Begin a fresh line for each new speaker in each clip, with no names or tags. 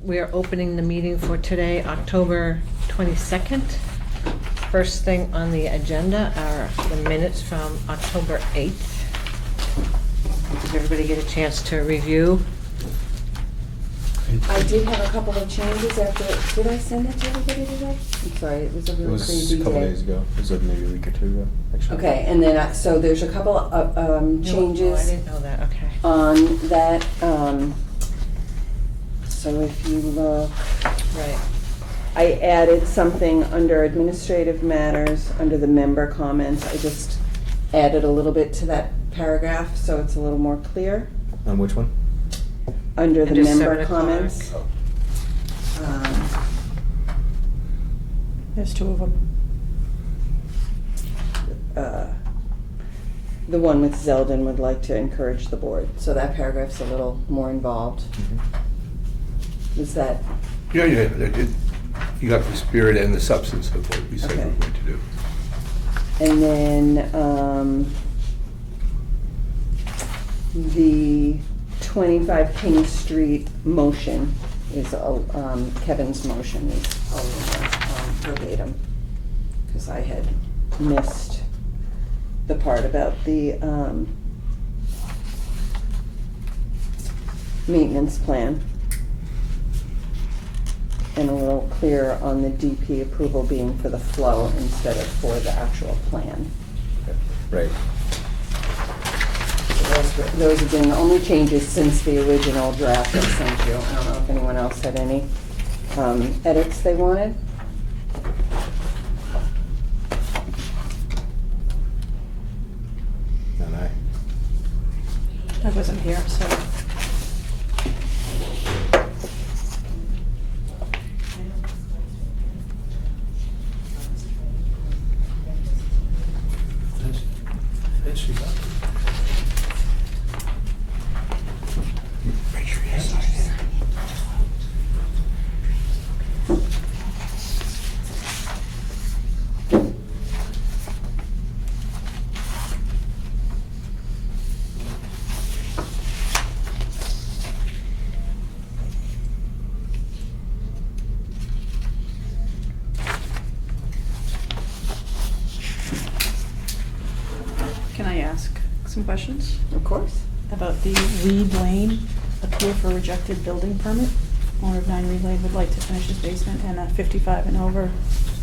We are opening the meeting for today, October 22nd. First thing on the agenda are the minutes from October 8th. Did everybody get a chance to review?
I did have a couple of changes after, did I send that to everybody today? I'm sorry, it was a
It
really
was
crazy day.
a couple days ago. It was like maybe a week or two ago, actually.
Okay, and then, so there's a couple of
Oh, I
changes
didn't know that, okay.
on that. So if you look,
Right.
I added something under administrative matters, under the member comments. I just added a little bit to that paragraph, so it's a little more clear.
On which one?
Under the
Under 7
member
o'clock.
comments.
There's two of them.
The one with Zeldin would like to encourage the board, so that paragraph's a little more involved. Is that,
Yeah, you got the spirit and the substance of what we said we
Okay.
were going to do.
and then, the 25 King Street motion is, Kevin's motion is verbatim, because I had missed the part about the, maintenance plan. And a little clearer on the DP approval being for the flow instead of for the actual plan.
Right.
So those have been the only changes since the original draft I sent you. I don't know if anyone else had any edits they wanted.
And
I wasn't here, so.
Make sure you sign it.
Can I ask some questions
Of course.
about the Reed Lane appeal for rejected building permit? Owner of 9 Reed Lane would like to finish his basement and a 55 and over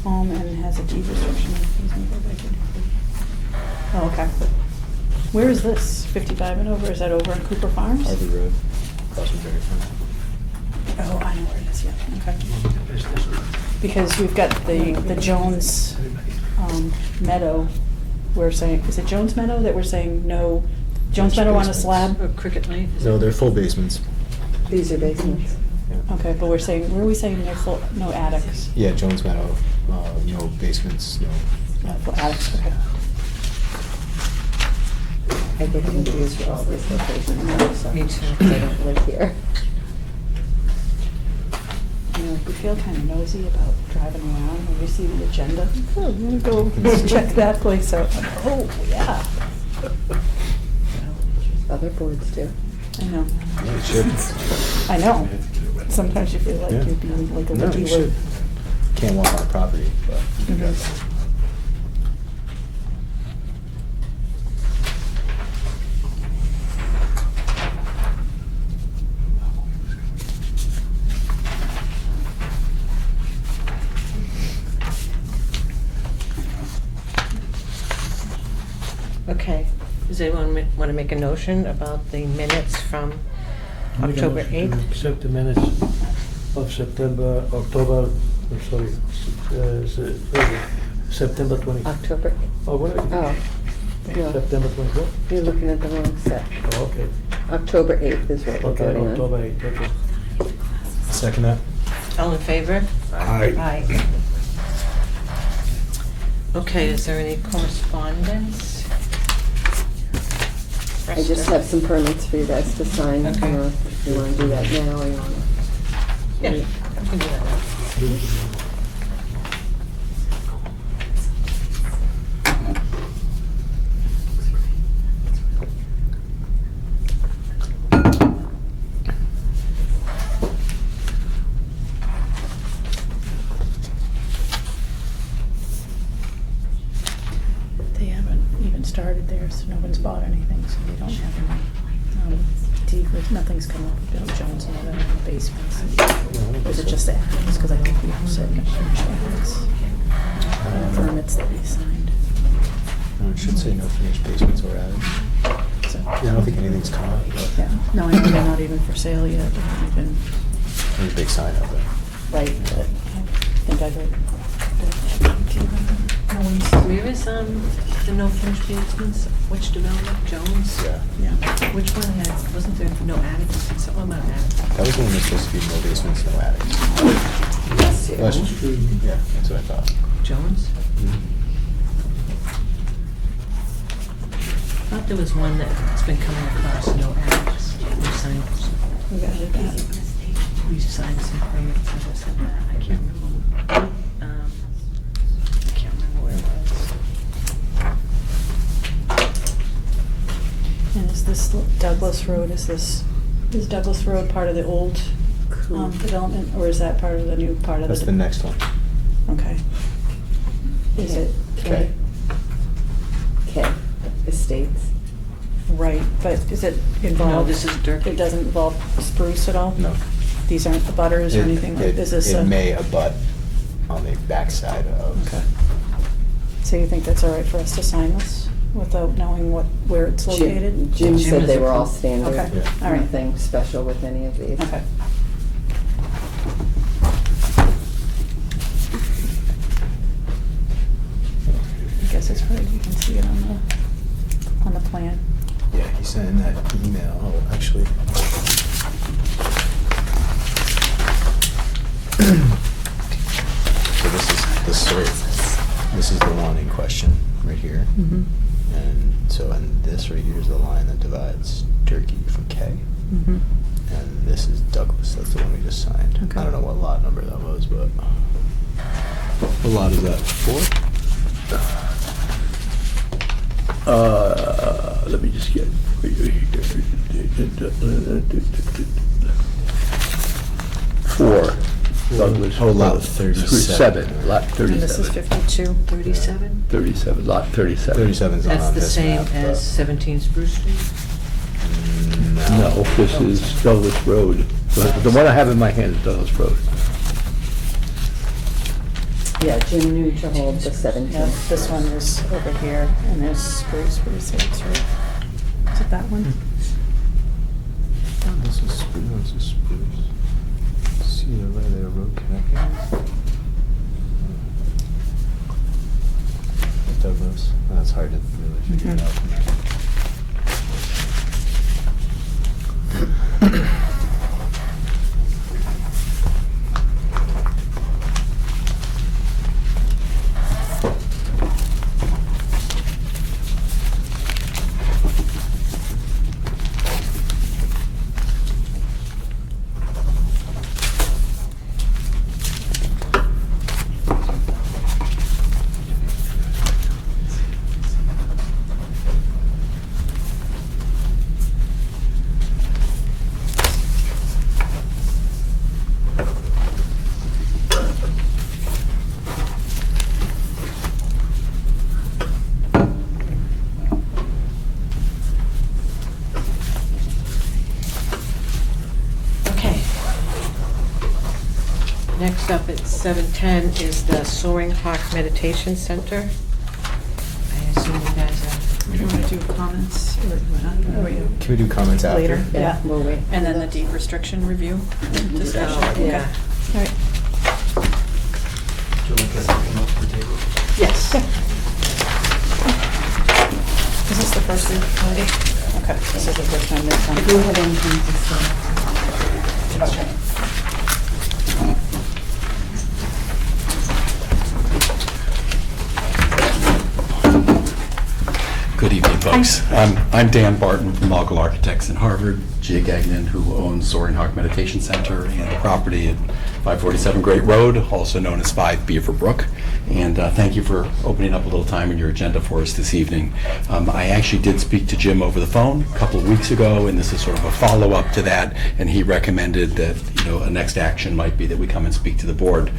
home and has a deed restriction. Oh, okay. Where is this? 55 and over? Is that over in Cooper Farms?
Harvey Road, across from Berry Farm.
Oh, I know where it is, yeah, okay. Because we've got the Jones Meadow, we're saying, is it Jones Meadow that we're saying no, Jones Meadow on a slab?
Or Cricket Lane?
No, they're full basements.
These are basements.
Yeah.
Okay, but we're saying, where are we saying they're full, no attics?
Yeah, Jones Meadow, no basements, no.
No, full attics, okay.
I get confused with all these locations now, so.
Me too.
I don't live here.
You know, we feel kind of nosy about driving around when we see the agenda. Oh, I'm gonna go just check that place out. Oh, yeah.
Other boards do.
I know.
Yeah, you should.
I know. Sometimes you feel like
Yeah.
you're being like a
No,
wiki
you should.
word.
Can't walk on property, but you can drive
Mhm.
that.
Okay. Does anyone want to make a notion about the minutes from
Make a
October
motion
8th?
to accept the minutes of September 20.
October,
Oh, what are
oh, no,
September 24?
you're looking at the wrong set.
Oh, okay.
October 8th is what we're
Okay,
voting on.
October 8, okay.
Second that?
All in favor?
Aye.
Aye. Okay, is there any correspondence?
I just have some permits for you guys to sign. I don't know if you want to do that now or you want to.
Yeah, I can do that now.
started there, so no one's bought anything, so they don't have any. Nothing's come up with Bill Jones and other basements. Or is it just the attics? Because I think we said finished attics. Permits that we signed.
It should say no finished basements or attics.
So,
Yeah, I don't think anything's come up, but
yeah, no, I know they're not even for sale yet. They haven't even,
there's a big sign out there.
right, but I think I heard. No one's,
Where is, the no finished basements? Which development? Jones?
Yeah.
yeah.
Which one had, wasn't there no attics? Something about attics.
That was the one that's supposed to be no basements, no attics.
Yes,
Well, that's- yeah, that's what I thought.
Jones? I thought there was one that's been coming across, no attics. We signed,
We added that.
we signed some permits, I just said, I can't remember. I can't remember where it was.
And is this Douglas Road, is Douglas Road part of the old development, or is that part of the new part of the?
That's the next one.
Okay. Is it?
Okay.
K, Estates.
Right, but is it involved?
No, this is Dirk.
It doesn't involve Spruce at all?
No.
These aren't the butters or anything like, is this?
It may abut on the backside of.
Okay. So you think that's all right for us to sign this without knowing where it's located?
Jim
Jim
said
is
they were all
approved.
standard.
Okay,
Yeah.
all right.
Nothing special with any of these.
Okay. I guess it's right, you can see it on the plan.
Yeah, he sent in that email, oh, actually. So this is the one in question, right here.
Mm-hmm.
And so, and this right here is the line that divides Turkey from K.
Mm-hmm.
And this is Douglas, that's the one we just signed.
Okay.
I don't know what lot number that was, but. What lot is that, 4?
Let me just get it for you here. 4, Douglas.
Oh, lot 37.
Lot
And this is
37.
52.
37?
37, lot 37.
37 is not
That's
on
the
this
same
map,
as
but-
17 Spruce Street?
No, this is Douglas Road. The one I have in my hand is Douglas Road.
Yeah, Jim knew to hold the 17.
Yeah, this one is over here, and there's Spruce, Estates, right? Is it that one?
This is Spruce, this is Spruce. See the right there, road connecting. Douglas, that's hard to really figure it out from there.
Next up at 7:10 is the Soaring Hawk Meditation Center. I assume you guys are.
Do you want to do comments, or what?
Can we do comments after?
Later, yeah.
We'll wait.
And then the deed restriction review discussion?
Oh,
Okay.
yeah.
All right.
Yes.
Is this the first read? Okay, this is the first time they've come.
If you have anything to say.
Okay.
Good evening, folks. I'm Dan Barton from Mogul Architects in Harvard, Jay Gagnon, who owns Soaring Hawk Meditation Center and the property at 547 Great Road, also known as 5 Beaver Brook. And thank you for opening up a little time in your agenda for us this evening. I actually did speak to Jim over the phone a couple of weeks ago, and this is sort of a follow-up to that, and he recommended that, a next action might be that we come and speak to the board.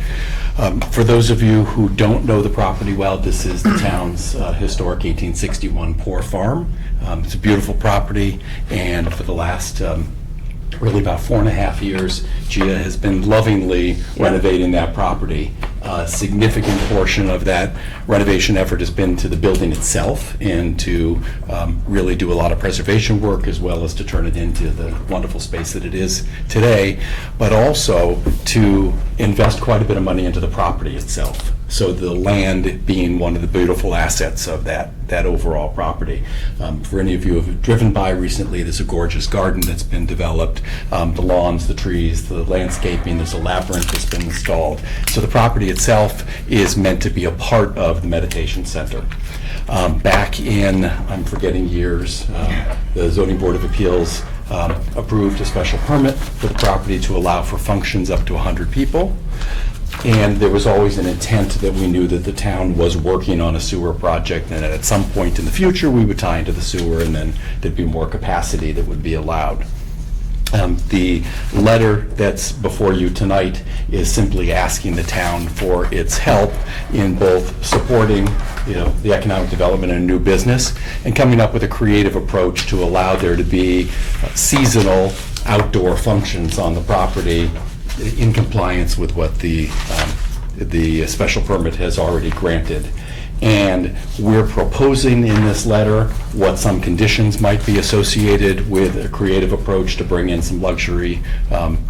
For those of you who don't know the property well, this is the town's historic 1861 Poor Farm. It's a beautiful property, and for the last really about 4.5 years, Gia has been lovingly renovating that property. A significant portion of that renovation effort has been to the building itself and to really do a lot of preservation work, as well as to turn it into the wonderful space that it is today, but also to invest quite a bit of money into the property itself. So the land being one of the beautiful assets of that overall property. For any of you who have driven by recently, there's a gorgeous garden that's been developed. The lawns, the trees, the landscaping, there's a labyrinth that's been installed. So the property itself is meant to be a part of the meditation center. Back in, I'm forgetting years, the Zoning Board of Appeals approved a special permit for the property to allow for functions up to 100 people. And there was always an intent that we knew that the town was working on a sewer project, and at some point in the future, we would tie into the sewer, and then there'd be more capacity that would be allowed. The letter that's before you tonight is simply asking the town for its help in both supporting, the economic development and new business, and coming up with a creative approach to allow there to be seasonal outdoor functions on the property in compliance with what the special permit has already granted. And we're proposing in this letter what some conditions might be associated with a creative approach to bring in some luxury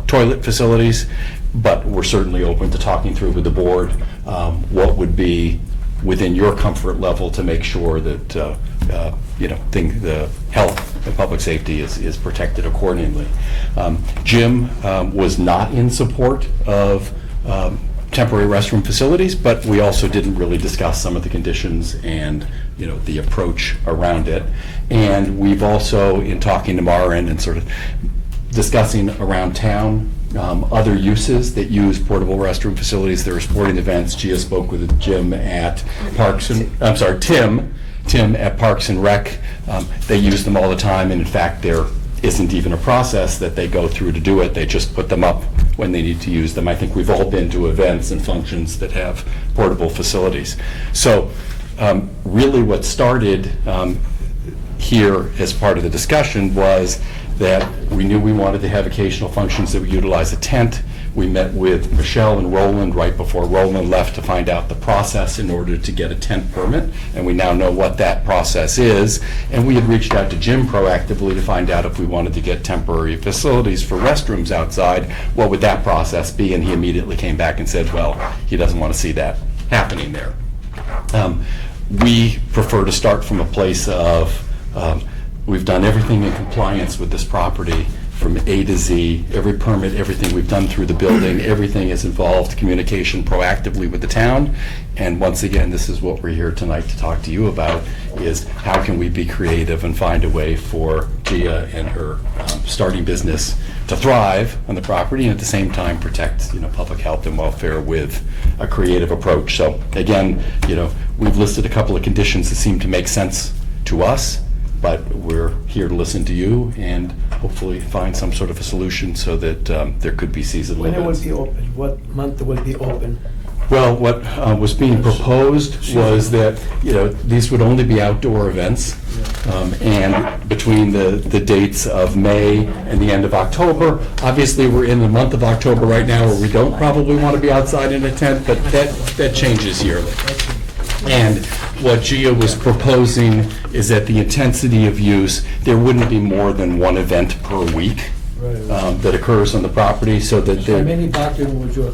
toilet facilities, but we're certainly open to talking through with the board what would be within your comfort level to make sure that the health and public safety is protected accordingly. Jim was not in support of temporary restroom facilities, but we also didn't really discuss some of the conditions and the approach around it. And we've also, in talking to Mara and sort of discussing around town other uses that use portable restroom facilities. There are sporting events. Gia spoke with Tim at Parks and Rec. They use them all the time, and in fact, there isn't even a process that they go through to do it. They just put them up when they need to use them. I think we've all been to events and functions that have portable facilities. So really what started here as part of the discussion was that we knew we wanted to have occasional functions that would utilize a tent. We met with Michelle and Roland right before Roland left to find out the process in order to get a tent permit, and we now know what that process is. And we had reached out to Jim proactively to find out if we wanted to get temporary facilities for restrooms outside, what would that process be? And he immediately came back and said, well, he doesn't want to see that happening there. We prefer to start from a place of we've done everything in compliance with this property from A to Z, every permit, everything we've done through the building, everything has involved communication proactively with the town. And once again, this is what we're here tonight to talk to you about, is how can we be creative and find a way for Gia and her starting business to thrive on the property and at the same time protect public health and welfare with a creative approach. So again, we've listed a couple of conditions that seem to make sense to us, but we're here to listen to you and hopefully find some sort of a solution so that there could be seasonal
When it will
events.
be open? What month it will be open?
Well, what was being proposed was that, these would only be outdoor events. And between the dates of May and the end of October, obviously we're in the month of October right now where we don't probably want to be outside in a tent, but that changes yearly. And what Gia was proposing is that the intensity of use, there wouldn't be more than one event per week that occurs on the property, so that
How
there,
many bathroom would you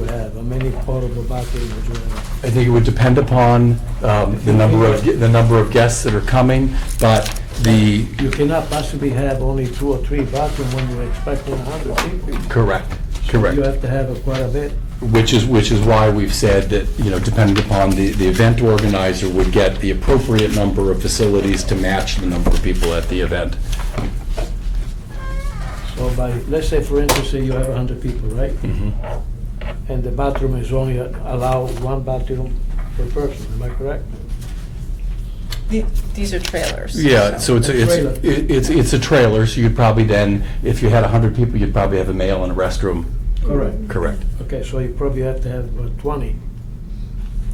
have? How many portable bathroom would you have?
I think it would depend upon the number of guests that are coming, but
You cannot possibly have only 2 or 3 bathroom when you're expecting 100 people.
correct.
You have to have quite a bit.
Which is why we've said that, depending upon the event organizer would get the appropriate number of facilities to match the number of people at the event.
So let's say for instance, say you have 100 people, right?
Mhm.
And the bathroom is only allow one bathroom per person, am I correct?
These are trailers.
Yeah, so it's
Trailer.
a trailer, so you'd probably then, if you had 100 people, you'd probably have a male and a restroom.
Correct.
Correct.
Okay, so you probably have to have 20.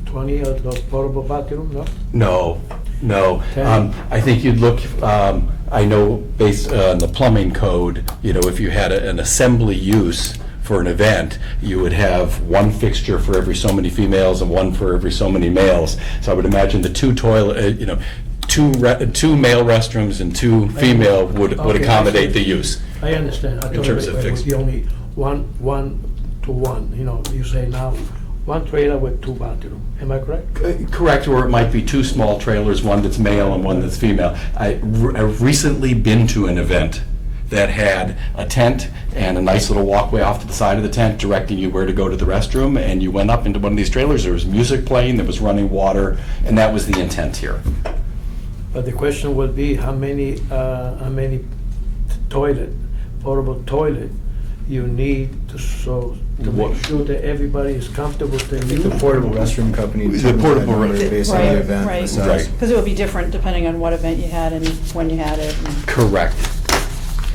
20 of those portable bathroom, no?
No.
Okay.
I think you'd look, I know based on the plumbing code, if you had an assembly use for an event, you would have one fixture for every so many females and one for every so many males. So I would imagine the two two male restrooms and two female would
Okay,
accommodate
I see.
the use.
I understand. I
In
thought
terms
it
of
would
fixed.
be only one to one, you say now, one trailer with two bathroom, am I correct?
Correct, or it might be two small trailers, one that's male and one that's female. I've recently been to an event that had a tent and a nice little walkway off to the side of the tent directing you where to go to the restroom, and you went up into one of these trailers, there was music playing, there was running water, and that was the intent here.
But the question would be, how many portable toilet you need to
What-
make sure that everybody is comfortable to use?
The portable restroom company.
The
determines
portable
that number
re-
based on the
Right,
event,
right.
the size.
Right.
Because it would be different depending on what event you had and when you had it.
Correct.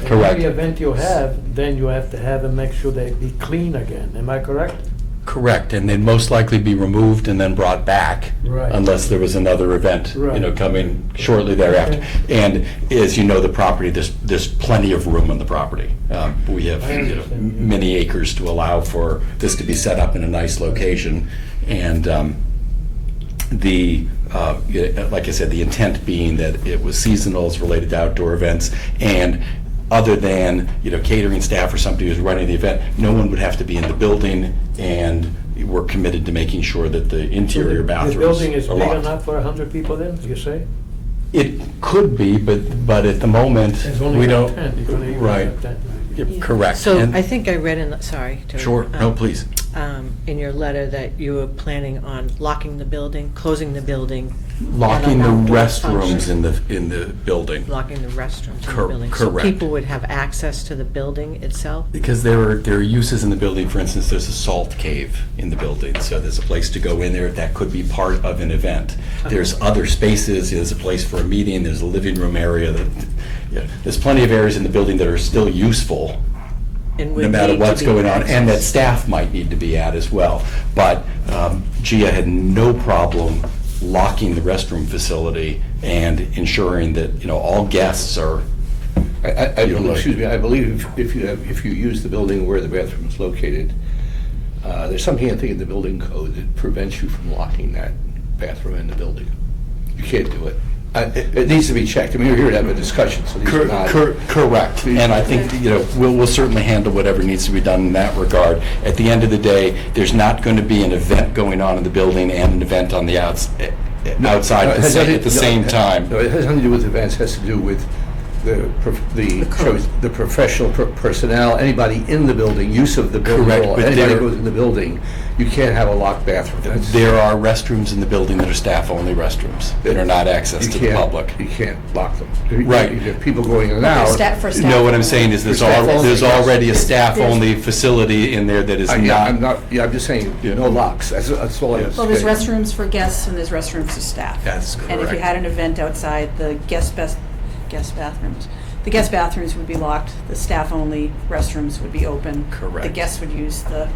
And
Correct.
every event you have, then you have to have them make sure they be clean again, am I correct?
Correct, and they'd most likely be removed and then brought back.
Right.
Unless there was another event,
Right.
coming shortly thereafter.
Okay.
And as you know, the property, there's plenty of room on the property. We have,
I understand.
many acres to allow for this to be set up in a nice location. And like I said, the intent being that it was seasonal, it's related to outdoor events, and other than, catering staff or somebody who's running the event, no one would have to be in the building, and we're committed to making sure that the interior bathrooms
The building is
are
big
locked.
enough for 100 people then, you say?
It could be, but at the moment,
There's only
we
about
don't.
10, you're gonna use
Right.
about 10.
Yep, correct.
So
And-
I think I read sorry.
Sure, no, please.
In your letter that you were planning on locking the building, closing the building.
Locking the
and outdoor
restrooms
function.
in the building.
Locking the restrooms in the
Cor-
building.
correct.
So people would have access to the building itself?
Because there are uses in the building, for instance, there's a salt cave in the building, so there's a place to go in there, that could be part of an event. There's other spaces, there's a place for a meeting, there's a living room area, there's plenty of areas in the building that are still useful,
And would
no matter
need to
what's
be
going on, and that
accessed.
staff might need to be at as well. But Gia had no problem locking the restroom facility and ensuring that, all guests are,
I
You're right.
excuse me, I believe if you use the building where the bathroom is located, there's something I think in the building code that prevents you from locking that bathroom in the building. You can't do it. It needs to be checked. I mean, we're here to have a discussion, so these are not.
Correct. And I think, we'll certainly handle whatever needs to be done in that regard. At the end of the day, there's not going to be an event going on in the building and an event on the outside
No, it has nothing-
at the same time.
No, it has nothing to do with events, it has to do with the professional personnel, anybody in the building, use of the building.
Correct, but
Anybody
there-
goes in the building, you can't have a locked bathroom. That's-
There are restrooms in the building that are staff-only restrooms, that are not access
you
to the
can't-
public.
You can't lock them.
Right.
You have people going in and
But
out.
there's staff for staff.
No, what I'm saying is there's
For staff only,
there's
yes.
already a
There's-
staff-only facility in there that is
I'm
not.
I'm just saying, no locks, that's all I was
Well, there's
saying.
restrooms for guests and there's restrooms for staff.
That's
And if you
correct.
had an event outside, the guest bathrooms, the guest bathrooms would be locked, the staff-only restrooms would be open.
Correct.
The guests would use the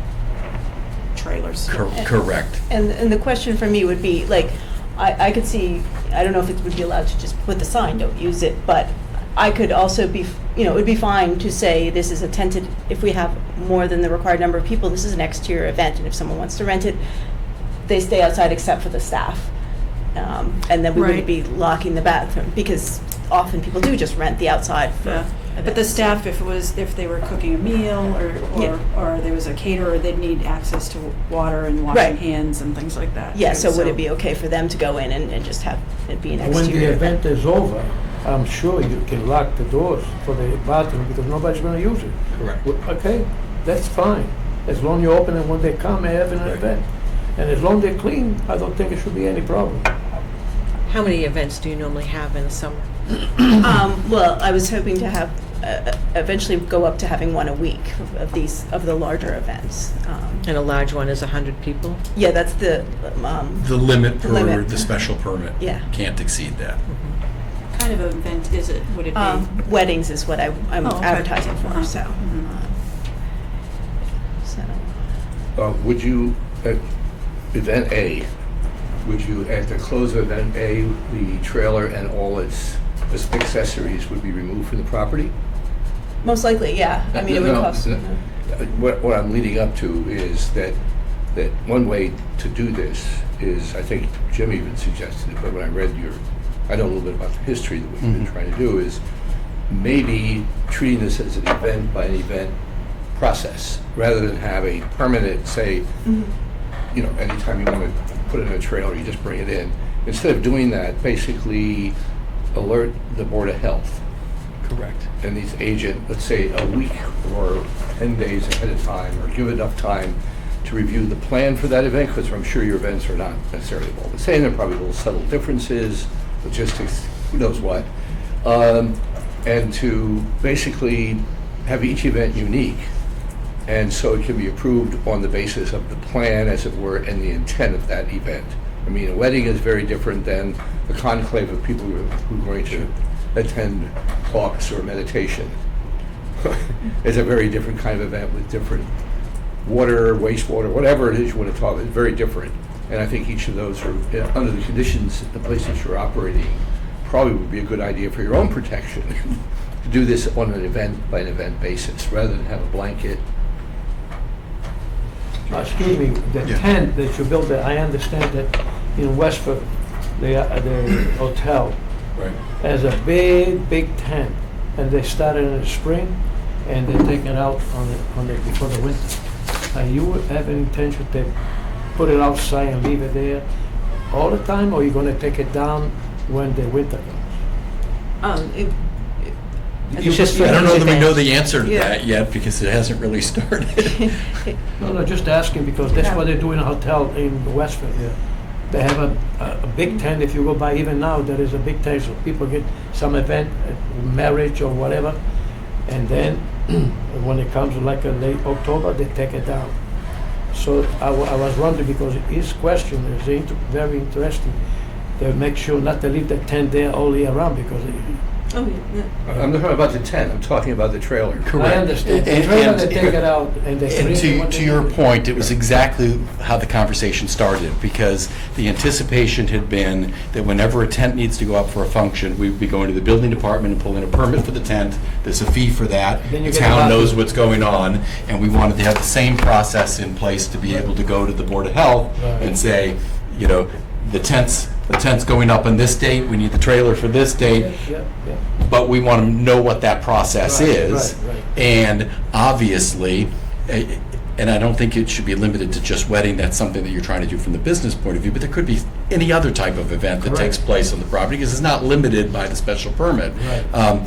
trailers.
Correct.
And the question for me would be, like, I could see, I don't know if it would be allowed to just put the sign, don't use it, but I could also be, it would be fine to say this is a tented, if we have more than the required number of people, this is an exterior event, and if someone wants to rent it, they stay outside except for the staff. And then we
Right.
wouldn't be locking the bathroom, because often people do just rent the outside for
Yeah. But the
events.
staff, if they were cooking a meal
Yeah.
or there was a caterer, they'd need access to water and washing
Right.
hands and things like that.
Yeah,
too,
so would it be okay for them to go in and just have it be an
When the
exterior event?
event is over, I'm sure you can lock the doors for the bathroom because nobody's gonna use it.
Correct.
Okay, that's fine, as long you open it when they come and have an event. And as long as they're clean, I don't think it should be any problem.
How many events do you normally have in the summer?
Well, I was hoping to have eventually go up to having one a week of these, of the larger events.
And a large one is 100 people?
Yeah, that's the,
The limit
The
per
limit.
the special permit.
Yeah.
Can't exceed that.
What kind of event is it? Would it be?
weddings is what I'm
Oh, okay.
advertising for,
Uh-huh.
so.
Mhm.
So,
Would you, event A, would you, at the close of event A, the trailer and all its accessories would be removed from the property?
most likely, yeah. I mean, it would
No,
cost.
no. What I'm leading up to is that one way to do this is, I think Jim even suggested it, but when I read I know a little bit about the history that we've been trying to do, is maybe treating this as an event by an event process, rather than have a permanent, say, you know, anytime you want to put it in a trailer, you just bring it in. Instead of doing that, basically alert the Board of Health
Correct.
and these agent, let's say a week or 10 days ahead of time, or give enough time to review the plan for that event, because I'm sure your events are not necessarily all the same. There are probably little subtle differences, logistics, who knows what. And to basically have each event unique. And so it can be approved on the basis of the plan, as it were, and the intent of that event. I mean, a wedding is very different than the conclave of people who are going to attend talks or meditation. It's a very different kind of event with different water, wastewater, whatever it is you want to talk about. It's very different. And I think each of those are, under the conditions, the places you're operating, probably would be a good idea for your own protection to do this on an event by an event basis, rather than have a blanket.
Excuse me, the
Yeah.
tent that you built there, I understand that in Westford, the hotel
Right.
has a big tent, and they started in the spring, and they take it out before the winter. And you would have an intention to put it outside and leave it there all the time, or you're gonna take it down when the winter comes?
It's just for
I don't know that we
events.
know the answer to
Yeah.
that yet, because it hasn't really started.
No, just asking, because that's what they do in a hotel in Westford. They have a big tent. If you go by even now, there is a big tent, so people get some event, marriage or whatever, and then when it comes like a late October, they take it down. So I was wondering, because his question is very interesting. They make sure not to leave the tent there all year round, because
Oh, yeah.
I'm not talking about the tent, I'm talking about the trailer.
I understand. The trailer, they take it out and they.
And
bring it when
to
they
your
need it.
point, it was exactly how the conversation started, because the anticipation had been that whenever a tent needs to go up for a function, we'd be going to the building department and pulling a permit for the tent. There's a fee for that.
Then you
The
get a
town
copy.
knows what's going on, and we wanted to have the same process in place to be able to go to the Board of Health
Right.
and say, you know, the tent's going up on this date, we need the trailer for this date.
Yeah.
But we want to know what that process
Right,
is.
right.
And obviously, and I don't think it should be limited to just wedding, that's something that you're trying to do from the business point of view, but there could be any other type of event that
Correct.
takes place on the property, because it's not limited by the special permit.
Right.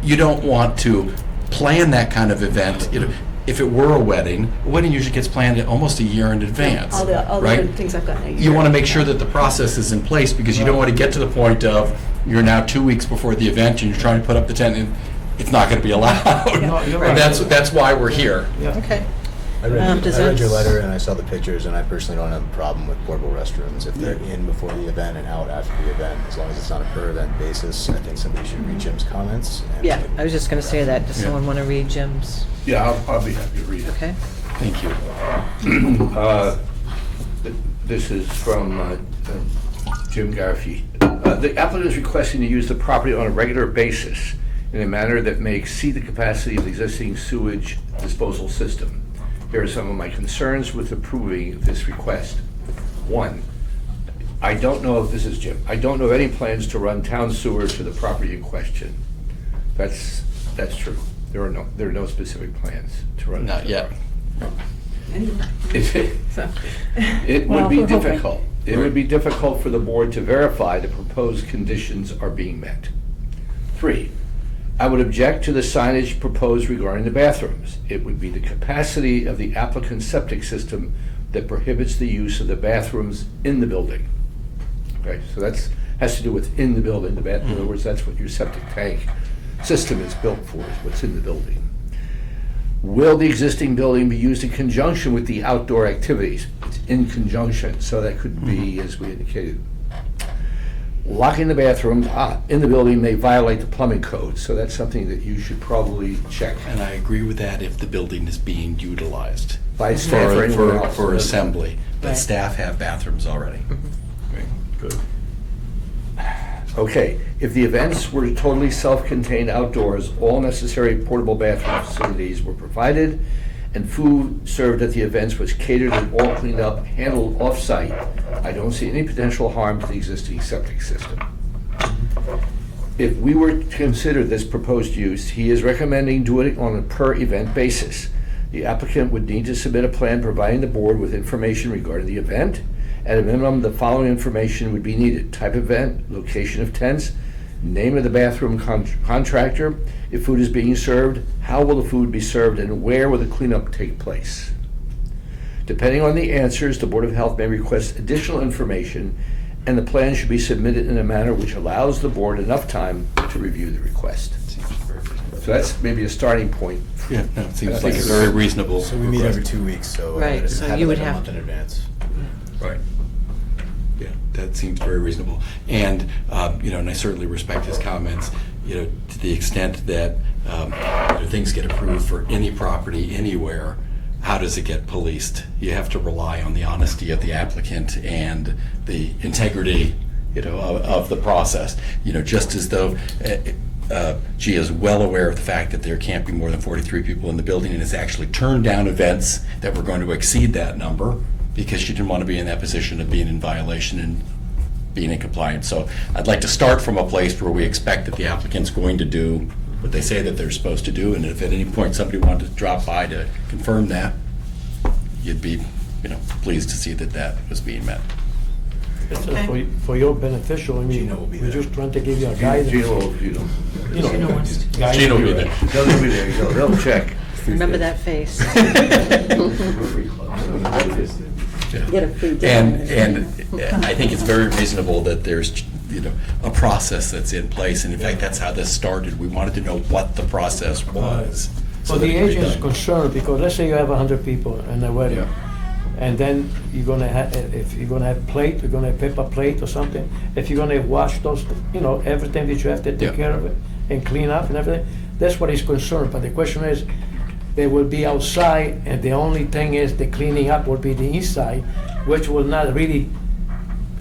You don't want to plan that kind of event. You know, if it were a wedding usually gets planned almost a year in advance.
All the
right?
other things I've gotten.
You want to make sure that the process is in place, because you don't want to get to the point of you're now 2 weeks before the event and you're trying to put up the tent and it's not going to be allowed.
No, you're right.
And that's why we're here.
Yeah.
Okay.
I read
Does
your
that-
letter and I saw the pictures, and I personally don't have a problem with portable restrooms if they're in before the event and out after the event, as long as it's on a per event basis. I think somebody should read Jim's comments. And
Yeah, I was just going to say that. Does
Yeah.
someone want to read Jim's?
Yeah, I'll be happy to read it.
Okay.
Thank you.
This is from Jim Garfey. The applicant is requesting to use the property on a regular basis in a manner that may exceed the capacity of the existing sewage disposal system. Here are some of my concerns with approving this request. One, I don't know if this is Jim. I don't know of any plans to run town sewer to the property in question. That's true. There are no specific plans to run. it to
Not
the
yet.
property.
So,
It
Well,
would be
we're hoping.
difficult. It would be difficult for the board to verify the proposed conditions are being met. 3, I would object to the signage proposed regarding the bathrooms. It would be the capacity of the applicant's septic system that prohibits the use of the bathrooms in the building. Okay, so has to do with in the building, in other words, that's what your septic tank system is built for, is what's in the building. Will the existing building be used in conjunction with the outdoor activities? It's in conjunction, so that could be, as we indicated. Locking the bathrooms in the building may violate the plumbing code, so that's something that you should probably check
And I agree with that if the building is being utilized.
by staff or anyone else.
For assembly, but
Right.
staff have bathrooms already.
Right, good. Okay, if the events were totally self-contained outdoors, all necessary portable bathroom facilities were provided, and food served at the events was catered and all cleaned up, handled off-site, I don't see any potential harm to the existing septic system. If we were to consider this proposed use, he is recommending doing it on a per-event basis. The applicant would need to submit a plan providing the board with information regarding the event. At a minimum, the following information would be needed: type of event, location of tents, name of the bathroom contractor, if food is being served, how will the food be served, and where will the cleanup take place. Depending on the answers, the Board of Health may request additional information, and the plan should be submitted in a manner which allows the board enough time to review the request. So that's maybe a starting point.
Yeah, no, it seems like a very reasonable.
So we meet
request.
every 2 weeks, so
Right,
I'd
so
have
you
it
would
like a
have
month in advance.
Right. Yeah, that seems very reasonable. And, and I certainly respect his comments, to the extent that things get approved for any property anywhere, how does it get policed? You have to rely on the honesty of the applicant and the integrity, of the process. Just as though Gia is well aware of the fact that there can't be more than 43 people in the building and has actually turned down events that were going to exceed that number because she didn't want to be in that position of being in violation and being in compliance. So I'd like to start from a place where we expect that the applicant's going to do what they say that they're supposed to do, and if at any point somebody wanted to drop by to confirm that, you'd be, pleased to see that that was being met.
It's for your beneficial, I mean,
Gino will be
we're
there.
just trying to give you a guidance.
Gino,
Gino wants to-
guidance.
Gino will be there.
They'll be there, they'll check.
Remember that face.
Get a free dinner.
And I think it's very reasonable that there's, a process that's in place, and in fact, that's how this started. We wanted to know what the process was.
So the agent is concerned, because let's say you have 100 people in a wedding, and then you're gonna have, if you're gonna have plate, you're gonna have paper plate or something, if you're gonna wash those, everything that you have to take
Yeah.
care of it and clean up and everything, that's what he's concerned. But the question is, they will be outside, and the only thing is the cleaning up will be the inside, which will not really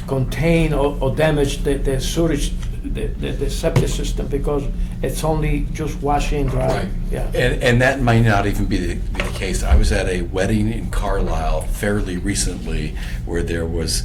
contain or damage the sewage, the septic system, because it's only just washing and drying. Yeah.
And that might not even be the case. I was at a wedding in Carlisle fairly recently where there was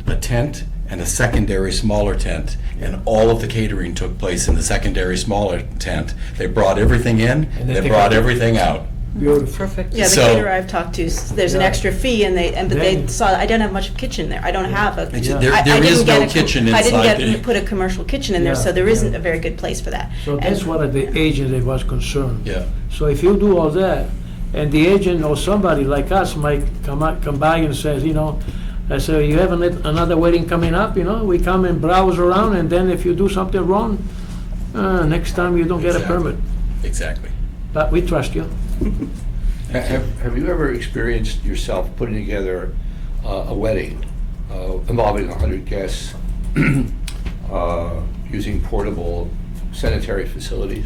a tent and a secondary smaller tent, and all of the catering took place in the secondary smaller tent. They brought everything in,
And
they
they
brought
took-
everything out.
Beautiful.
Perfect.
Yeah, the
So-
caterer I've talked to, there's an
Yeah.
extra fee, but they
Yeah.
saw, I don't have much kitchen there. I don't have a.
Yeah.
There
I
is
didn't get
no
a-
kitchen
I
inside
didn't
there.
put a commercial kitchen in there,
Yeah,
so there isn't
yeah.
a very good place for that.
So
And-
that's what the agent was concerned.
Yeah.
So if you do all that, and the agent or somebody like us might come by and says, I say, you have another wedding coming up, we come and browse around, and then if you do something wrong, next time you don't get a
Exactly.
permit.
Exactly.
But we trust you.
Have you ever experienced yourself putting together a wedding involving 100 guests using portable sanitary facilities?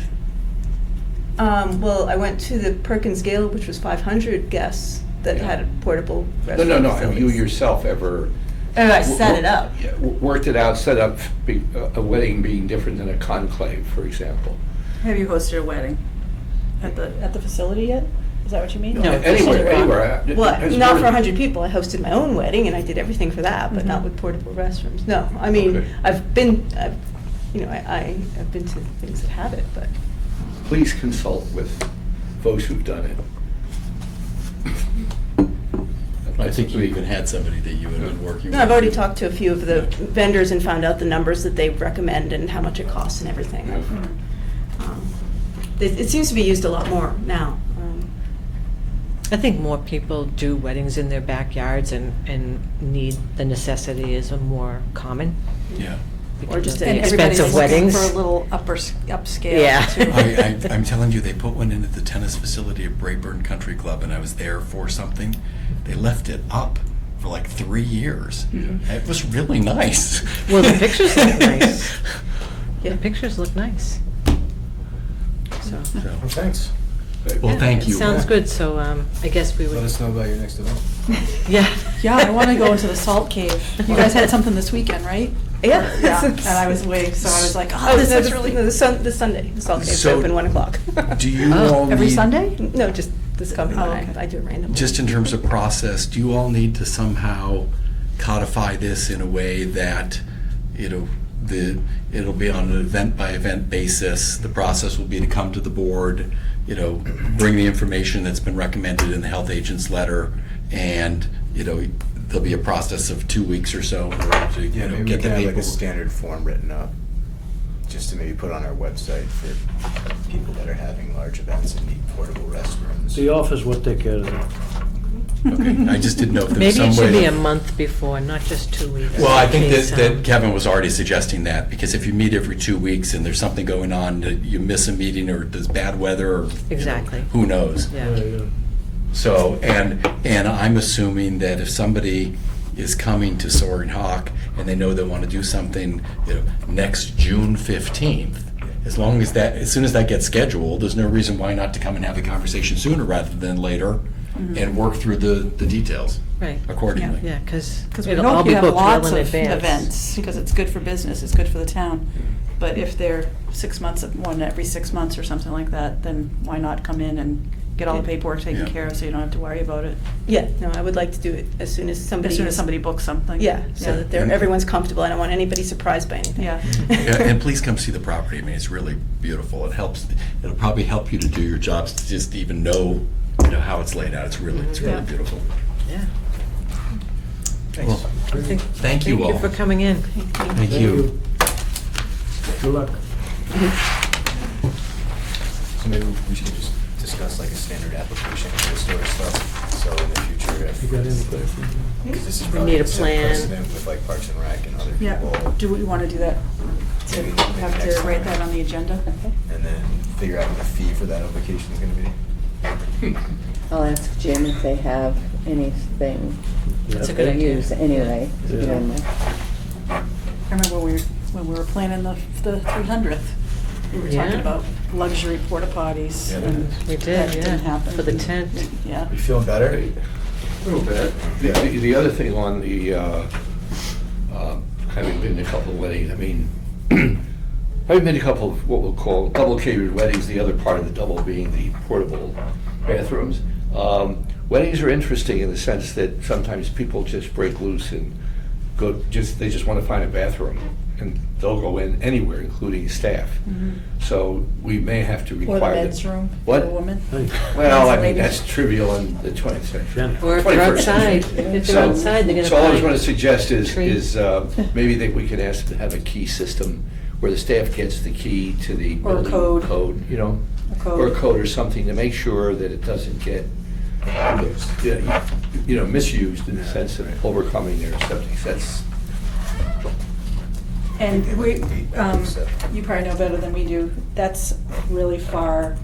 Well, I went to the Perkins Gala, which was 500 guests that
Yeah.
had portable
No,
restaurant
no, no. Have you
facilities.
yourself ever
Oh, I set it up.
yeah, worked it out, set up a wedding being different than a conclave, for example?
Have you hosted a wedding at the facility yet? Is that what you mean?
No.
Anywhere.
Well,
Has
not
board-
for 100 people. I hosted my own wedding, and I did everything for that, but not with portable restrooms. No, I mean,
Okay.
I have been to things that have it, but.
Please consult with folks who've done it.
I think you even had somebody that you had been working with.
No, I've already talked to a few of the vendors and found out the numbers that they recommend and how much it costs and everything. It seems to be used a lot more now.
I think more people do weddings in their backyards, and need, the necessity is a more common.
Yeah.
We
Or
can
just
do
any
the
Everybody's
expensive
looking
weddings.
for a little upscale.
Yeah.
too.
I'm telling you, they put one in at the tennis facility at Brayburn Country Club, and I was there for something. They left it up for like 3 years. It was really nice.
Well, the pictures look nice.
Yeah.
The pictures look nice. So,
Well, thanks.
Well,
yeah,
thank
it
you.
Sounds good, so I guess we
Let
would,
us know about your next event.
yeah.
Yeah, I want to go into the Salt Cave. You guys had something this weekend, right?
Yeah.
Yeah, and I was away, so I was like, oh,
Oh,
this
no,
is
the,
really.
no, the Sunday, the Salt Cave's
So,
open 1 o'clock.
Do you
Oh,
all
Every
need-
Sunday?
No, just this coming
Oh,
night.
okay.
I do it randomly.
Just in terms of process, do you all need to somehow codify this in a way that, it'll be on an event-by-event basis? The process will be to come to the board, bring the information that's been recommended in the health agent's letter, and, there'll be a process of 2 weeks or so in order to,
Yeah, maybe we
get the
can have like a
paperwork.
standard form written up, just to maybe put on our website for people that are having large events and need portable restrooms.
The office will take care of that.
Okay, I just didn't know if there was
Maybe
some
it
way
should be
to-
a month before, not just 2 weeks.
Well, I think
in case,
that Kevin was already suggesting that, because if you meet every 2 weeks and there's something going on, that you miss a meeting, or there's bad weather, or
Exactly.
who knows?
Yeah.
So, and I'm assuming that if somebody is coming to Soaring Hawk and they know they want to do something, next June 15th, as soon as that gets scheduled, there's no reason why not to come and have the conversation sooner rather than later, and work through the details
Right.
accordingly.
Yeah, because
Because we
it'll all
hope
be
you have
booked well
lots
in
of
advance.
events, because it's good for business, it's good for the town. But if they're 6 months, one every 6 months or something like that, then why not come in and get all the paperwork taken
Yeah.
care of, so you don't have to worry about it?
Yeah, no, I would like to do it as soon as somebody.
As soon as somebody books something.
Yeah, so that
And-
everyone's comfortable. I don't want anybody surprised by anything.
Yeah.
Yeah, and please come see the property. I mean, it's really beautiful. It'll probably help you to do your jobs, to just even know, how it's laid out. It's really
Yeah.
beautiful.
Yeah.
Well, thank you all.
Thank you for coming in.
Thank you.
Good luck.
So maybe we should just discuss like a standard application for this sort of stuff, so in the future,
You got any questions?
because this is
We
probably
need a
gonna set
plan.
precedent with like Parks and Rec and other
Yeah,
people.
do we want to do that? To
Maybe
have
next
to write
time.
that on the agenda?
And then figure out what the fee for that application is gonna be.
I'll ask Jim if they have anything
That's a
they
good idea.
use anyway. to
Yeah.
begin with.
I remember when we were planning the 300th, we were talking
Yeah.
about luxury porta potties.
Yeah,
and
We did,
that
yeah,
didn't happen.
for the tent.
Yeah.
You feeling better?
A little bit. The other thing on the, having been to a couple of weddings, I mean, having been to a couple of what we'll call double catered weddings, the other part of the double being the portable bathrooms. Weddings are interesting in the sense that sometimes people just break loose and they just want to find a bathroom, and they'll go in anywhere, including staff. So we may have to
Or
require.
the
that-
men's room for
What?
the women.
Well, I mean,
Ladies.
that's trivial in the 20th century.
Jen.
Or if they're
21st century.
outside, if
So-
they're outside, they're gonna
So all I was
find
going to suggest
tree.
is maybe that we could ask them to have a key system where the staff gets the key to the
Or a
building
code.
code,
A code.
or a code or something to make sure that it doesn't get, misused in the sense of overcoming their septic. That's,
And you probably know better than we do, that's really far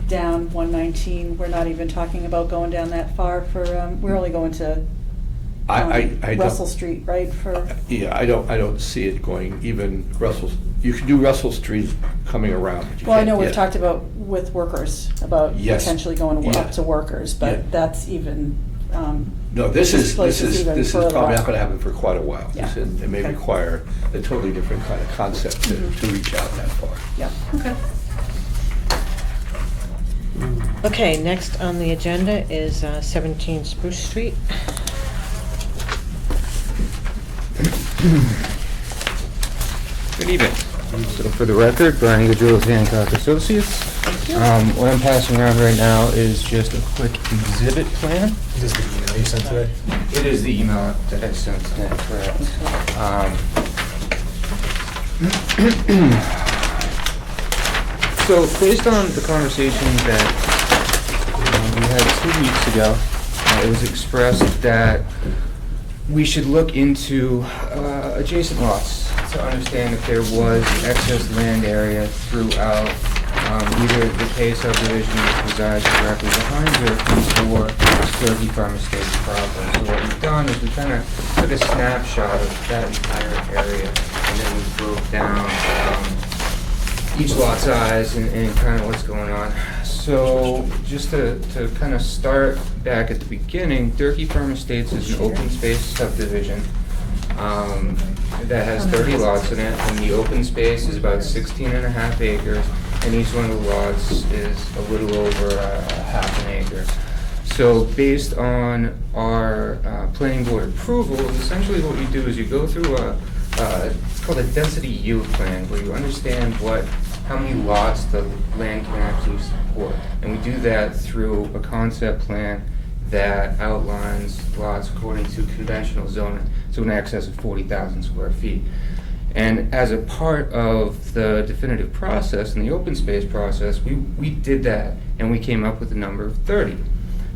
down 119. We're not even talking about going down that far for, we're only going to
I don't.
Russell Street, right, for,
Yeah, I don't see it going even Russell, you can do Russell Street coming around. but you
well, I
can't-
know we've
yeah.
talked about with workers, about
Yes.
potentially going
Yeah.
up to workers,
Yeah.
but that's even,
No, this
place is even
is
further
probably
up.
not gonna happen for quite a while.
Yeah.
It may
Okay.
require a totally different kind of concept to reach out that far.
yeah, okay.
Okay, next on the agenda is 17 Spruce Street.
Good evening. So for the record, Brian Gajula, Hancock Associates. What I'm passing around right now is just a quick exhibit plan.
Is this the email you sent today?
It is the email that I sent today, correct. So based on the conversation that we had 2 weeks ago, it was expressed that we should look into adjacent lots to understand if there was excess land area throughout either the K subdivision which resides directly behind Durkee or Durkee Farm Estates proper. So what we've done is we kind of took a snapshot of that entire area and then we broke down each lot size and kind of what's going on. So just to kind of start back at the beginning, Durkee Farm Estates is an open space subdivision that has 30 lots in it, and the open space is about 16.5 acres, and each one of the lots is a little over half an acre. So based on our planning board approval, essentially what you do is you go through it's called a density yield plan, where you understand how many lots the land can actually support. And we do that through a concept plan that outlines lots according to conventional zoning, so in excess of 40,000 square feet. And as a part of the definitive process and the open space process, we did that and we came up with a number of 30.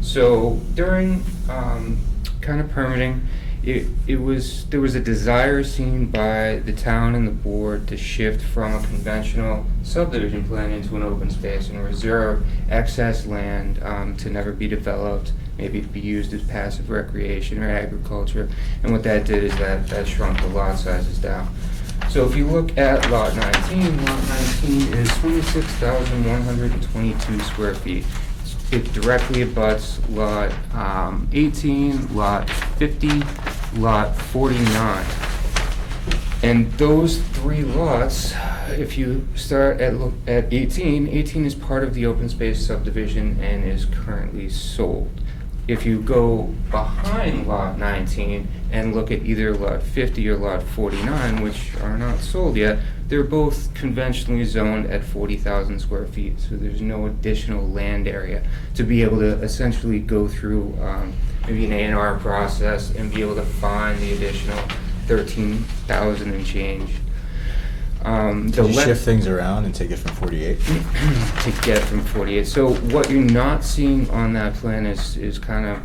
So during kind of permitting, there was a desire seen by the town and the board to shift from a conventional subdivision plan into an open space and reserve excess land to never be developed, maybe to be used as passive recreation or agriculture. And what that did is that shrunk the lot sizes down. So if you look at lot 19, lot 19 is 26,122 square feet. It directly abuts lot 18, lot 50, lot 49. And those three lots, if you start at 18, 18 is part of the open space subdivision and is currently sold. If you go behind lot 19 and look at either lot 50 or lot 49, which are not sold yet, they're both conventionally zoned at 40,000 square feet, so there's no additional land area to be able to essentially go through maybe an A&R process and be able to find the additional 13,000 and change.
Did you shift things around and take it from 48?
To get from 48. So what you're not seeing on that plan is kind of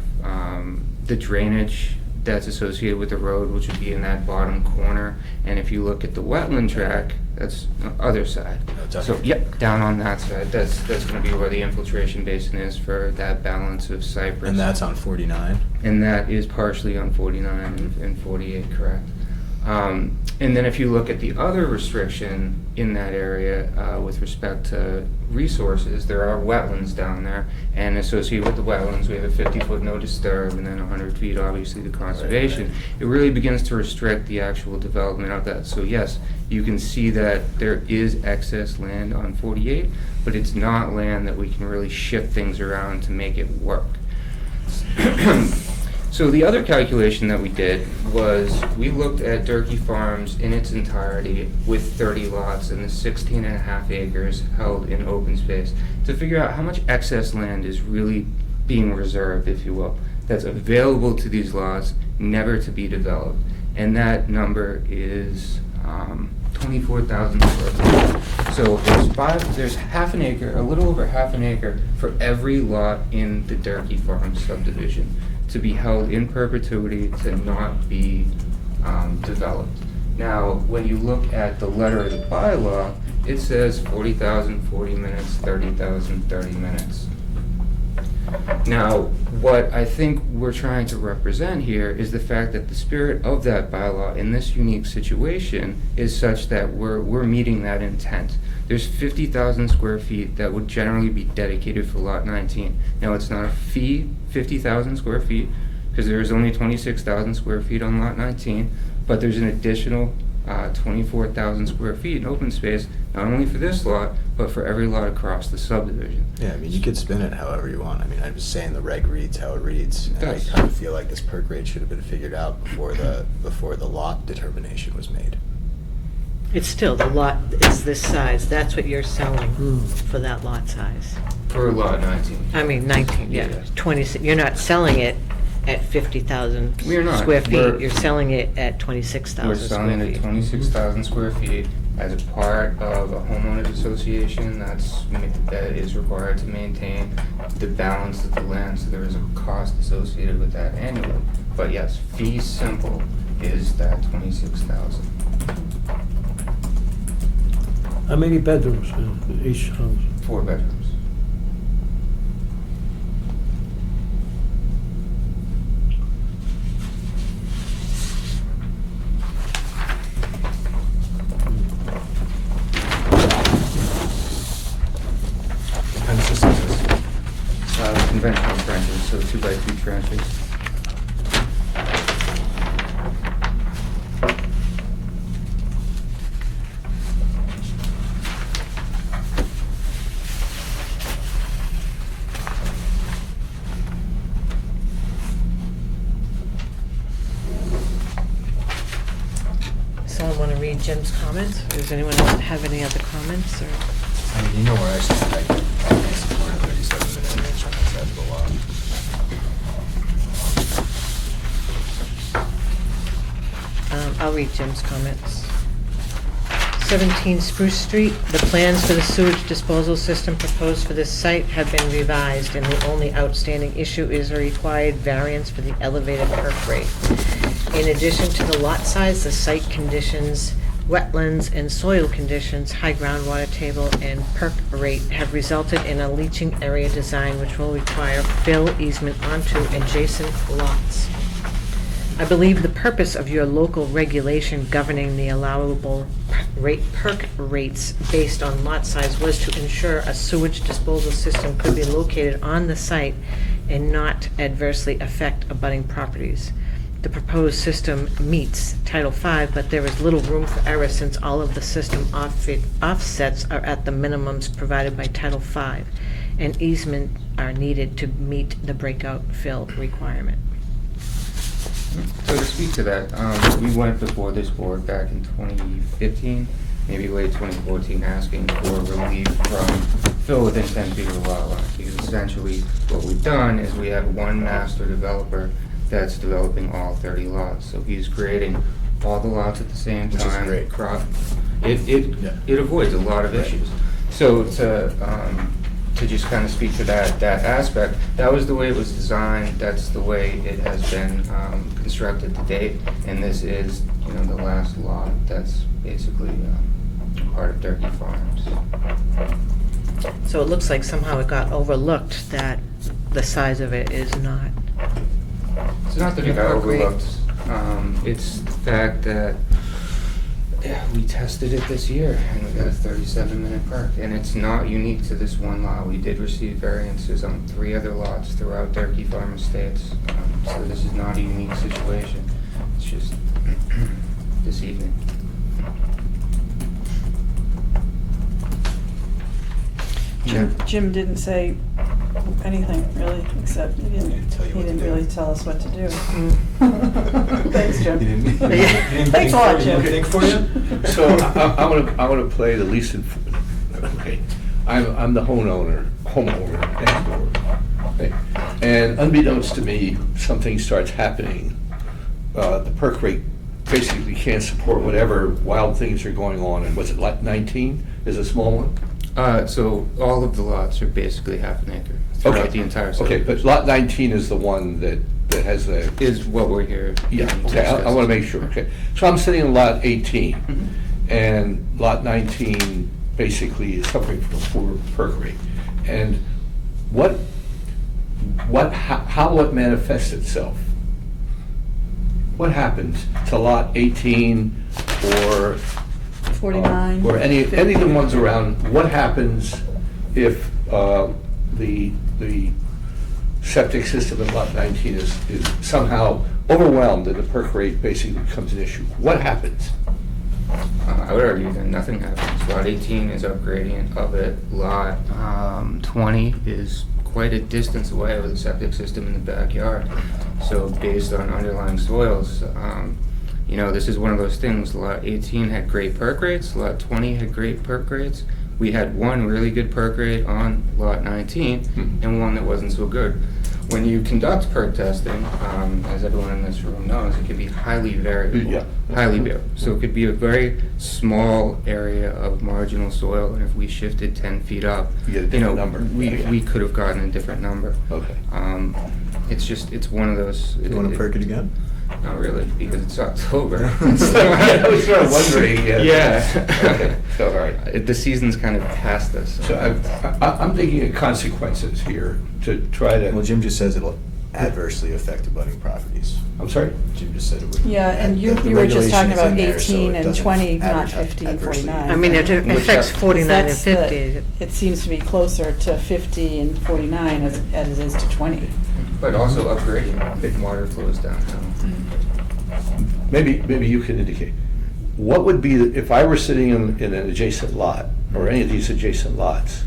the drainage that's associated with the road, which would be in that bottom corner. And if you look at the wetland track, that's the other side. So yep, down on that side. That's going to be where the infiltration basin is for that balance of cypress.
And that's on 49?
And that is partially on 49 and 48, correct. And then if you look at the other restriction in that area with respect to resources, there are wetlands down there, and associated with the wetlands, we have a 50-foot no disturb, and then 100 feet, obviously, the conservation. Right. It really begins to restrict the actual development of that. So yes, you can see that there is excess land on 48, but it's not land that we can really shift things around to make it work. So the other calculation that we did was we looked at Durkee Farms in its entirety with 30 lots and the 16.5 acres held in open space to figure out how much excess land is really being reserved, if you will, that's available to these lots, never to be developed. And that number is 24,000 square feet. So there's half an acre, a little over half an acre for every lot in the Durkee Farms subdivision to be held in perpetuity to not be developed. Now, when you look at the letter of the bylaw, it says 40,000, 40 minutes, 30,000, 30 minutes. Now, what I think we're trying to represent here is the fact that the spirit of that bylaw in this unique situation is such that we're meeting that intent. There's 50,000 square feet that would generally be dedicated for lot 19. Now, it's not a fee, 50,000 square feet, because there is only 26,000 square feet on lot 19, but there's an additional 24,000 square feet in open space, not only for this lot, but for every lot across the subdivision.
Yeah, I mean, you could spin it however you want. I mean, I'm just saying the reg reads how it reads. And I
Does.
kind of feel like this perk rate should have been figured out before the lot determination was made.
It's still, the lot is this size, that's what you're selling for that lot size.
For lot 19.
I mean, 19, yeah,
Yeah.
20, you're not selling it at 50,000
We are not.
square feet,
We're-
you're selling it at 26,000
We're
square
selling it
feet.
at 26,000 square feet as a part of a homeowners association that is required to maintain the balance of the land, so there is a cost associated with that annually. But yes, fee simple is that 26,000.
How many bedrooms in each house?
4 bedrooms.
What kind of system is this?
Conventional trenches, so 2x2 trenches.
Someone want to read Jim's comments? Or does anyone else have any other comments, or?
I mean, you know, we're actually like, I support a 37-minute range on that side of the lot.
I'll read Jim's comments. 17 Spruce Street, the plans for the sewage disposal system proposed for this site have been revised, and the only outstanding issue is a required variance for the elevated perk rate. In addition to the lot size, the site conditions, wetlands and soil conditions, high groundwater table, and perk rate have resulted in a leaching area design which will require fill easement onto adjacent lots. I believe the purpose of your local regulation governing the allowable perk rates based on lot size was to ensure a sewage disposal system could be located on the site and not adversely affect abutting properties. The proposed system meets Title V, but there is little room for error since all of the system offsets are at the minimums provided by Title V, and easement are needed to meet the breakout fill requirement.
So to speak to that, we went before this board back in 2015, maybe late 2014, asking for relief from fill within 10 feet of the lot line. Because essentially what we've done is we have one master developer that's developing all 30 lots. So he's creating all the lots at the same
Which is
time.
great. Yeah.
It avoids a lot of
Right.
issues. So to just kind of speak to that aspect, that was the way it was designed, that's the way it has been constructed to date, and this is, you know, the last lot that's basically part of Turkey Farms.
So it looks like somehow it got overlooked that the size of it is not.
It's not that it got
Perk rate.
overlooked, it's the fact that we tested it this year and we got a 37-minute perk, and it's not unique to this one lot. We did receive variances on 3 other lots throughout Turkey Farm Estates, so this is not a unique situation. It's just this evening.
Jim didn't say anything really, except he
didn't tell you what to
didn't
do.
really tell us what to do. Thanks, Jim.
He didn't-
Thanks a lot, Jim.
Think for you?
So I'm gonna play the least, okay, I'm the homeowner next door. Okay? And unbeknownst to me, something starts happening. The perk rate basically can't support whatever wild things are going on, and was it like 19 is a small one?
So all of the lots are basically half an acre throughout
Okay.
the entire
Okay,
subdivision.
but lot 19 is the one that has the,
Is what we're here.
yeah,
to
okay, I
discuss.
want to make sure, okay. So I'm sitting in lot 18,
Mhm.
and lot 19 basically is suffering from a poor perk rate. And how it manifests itself? What happens to lot 18 or
49.
or any of the ones around? What happens if the septic system in lot 19 is somehow overwhelmed and the perk rate basically becomes an issue? What happens?
I would argue that nothing happens. Lot 18 is upgradient of it. Lot 20 is quite a distance away with a septic system in the backyard. So based on underlying soils, you know, this is one of those things. Lot 18 had great perk rates. Lot 20 had great perk rates. We had one really good perk rate on lot 19 and one that wasn't so good. When you conduct perk testing, as everyone in this room knows, it can be highly variable.
Yeah.
Highly variable. So it could be a very small area of marginal soil, and if we shifted 10 feet up,
You get a different number.
we could have gotten a different number.
Okay.
It's one of those.
You want to perk it again?
Not really, because it's October.
I was sort of wondering.
Yeah.
So, all right.
The season's kind of past us.
So I'm thinking of consequences here to try to.
Well, Jim just says it'll adversely affect abutting properties.
I'm sorry?
Jim just said it would.
Yeah, and you
the
were just talking
regulation is
about
in there, so
18
it
and
doesn't
20, not
advertise
50 and
adversely.
49.
I mean, it affects 49 and
That's the-
50.
It seems to be closer to 50 and 49 as it is to 20.
But also upgrading water flows downhill.
Maybe you can indicate. What would be, if I were sitting in an adjacent lot, or any of these adjacent lots,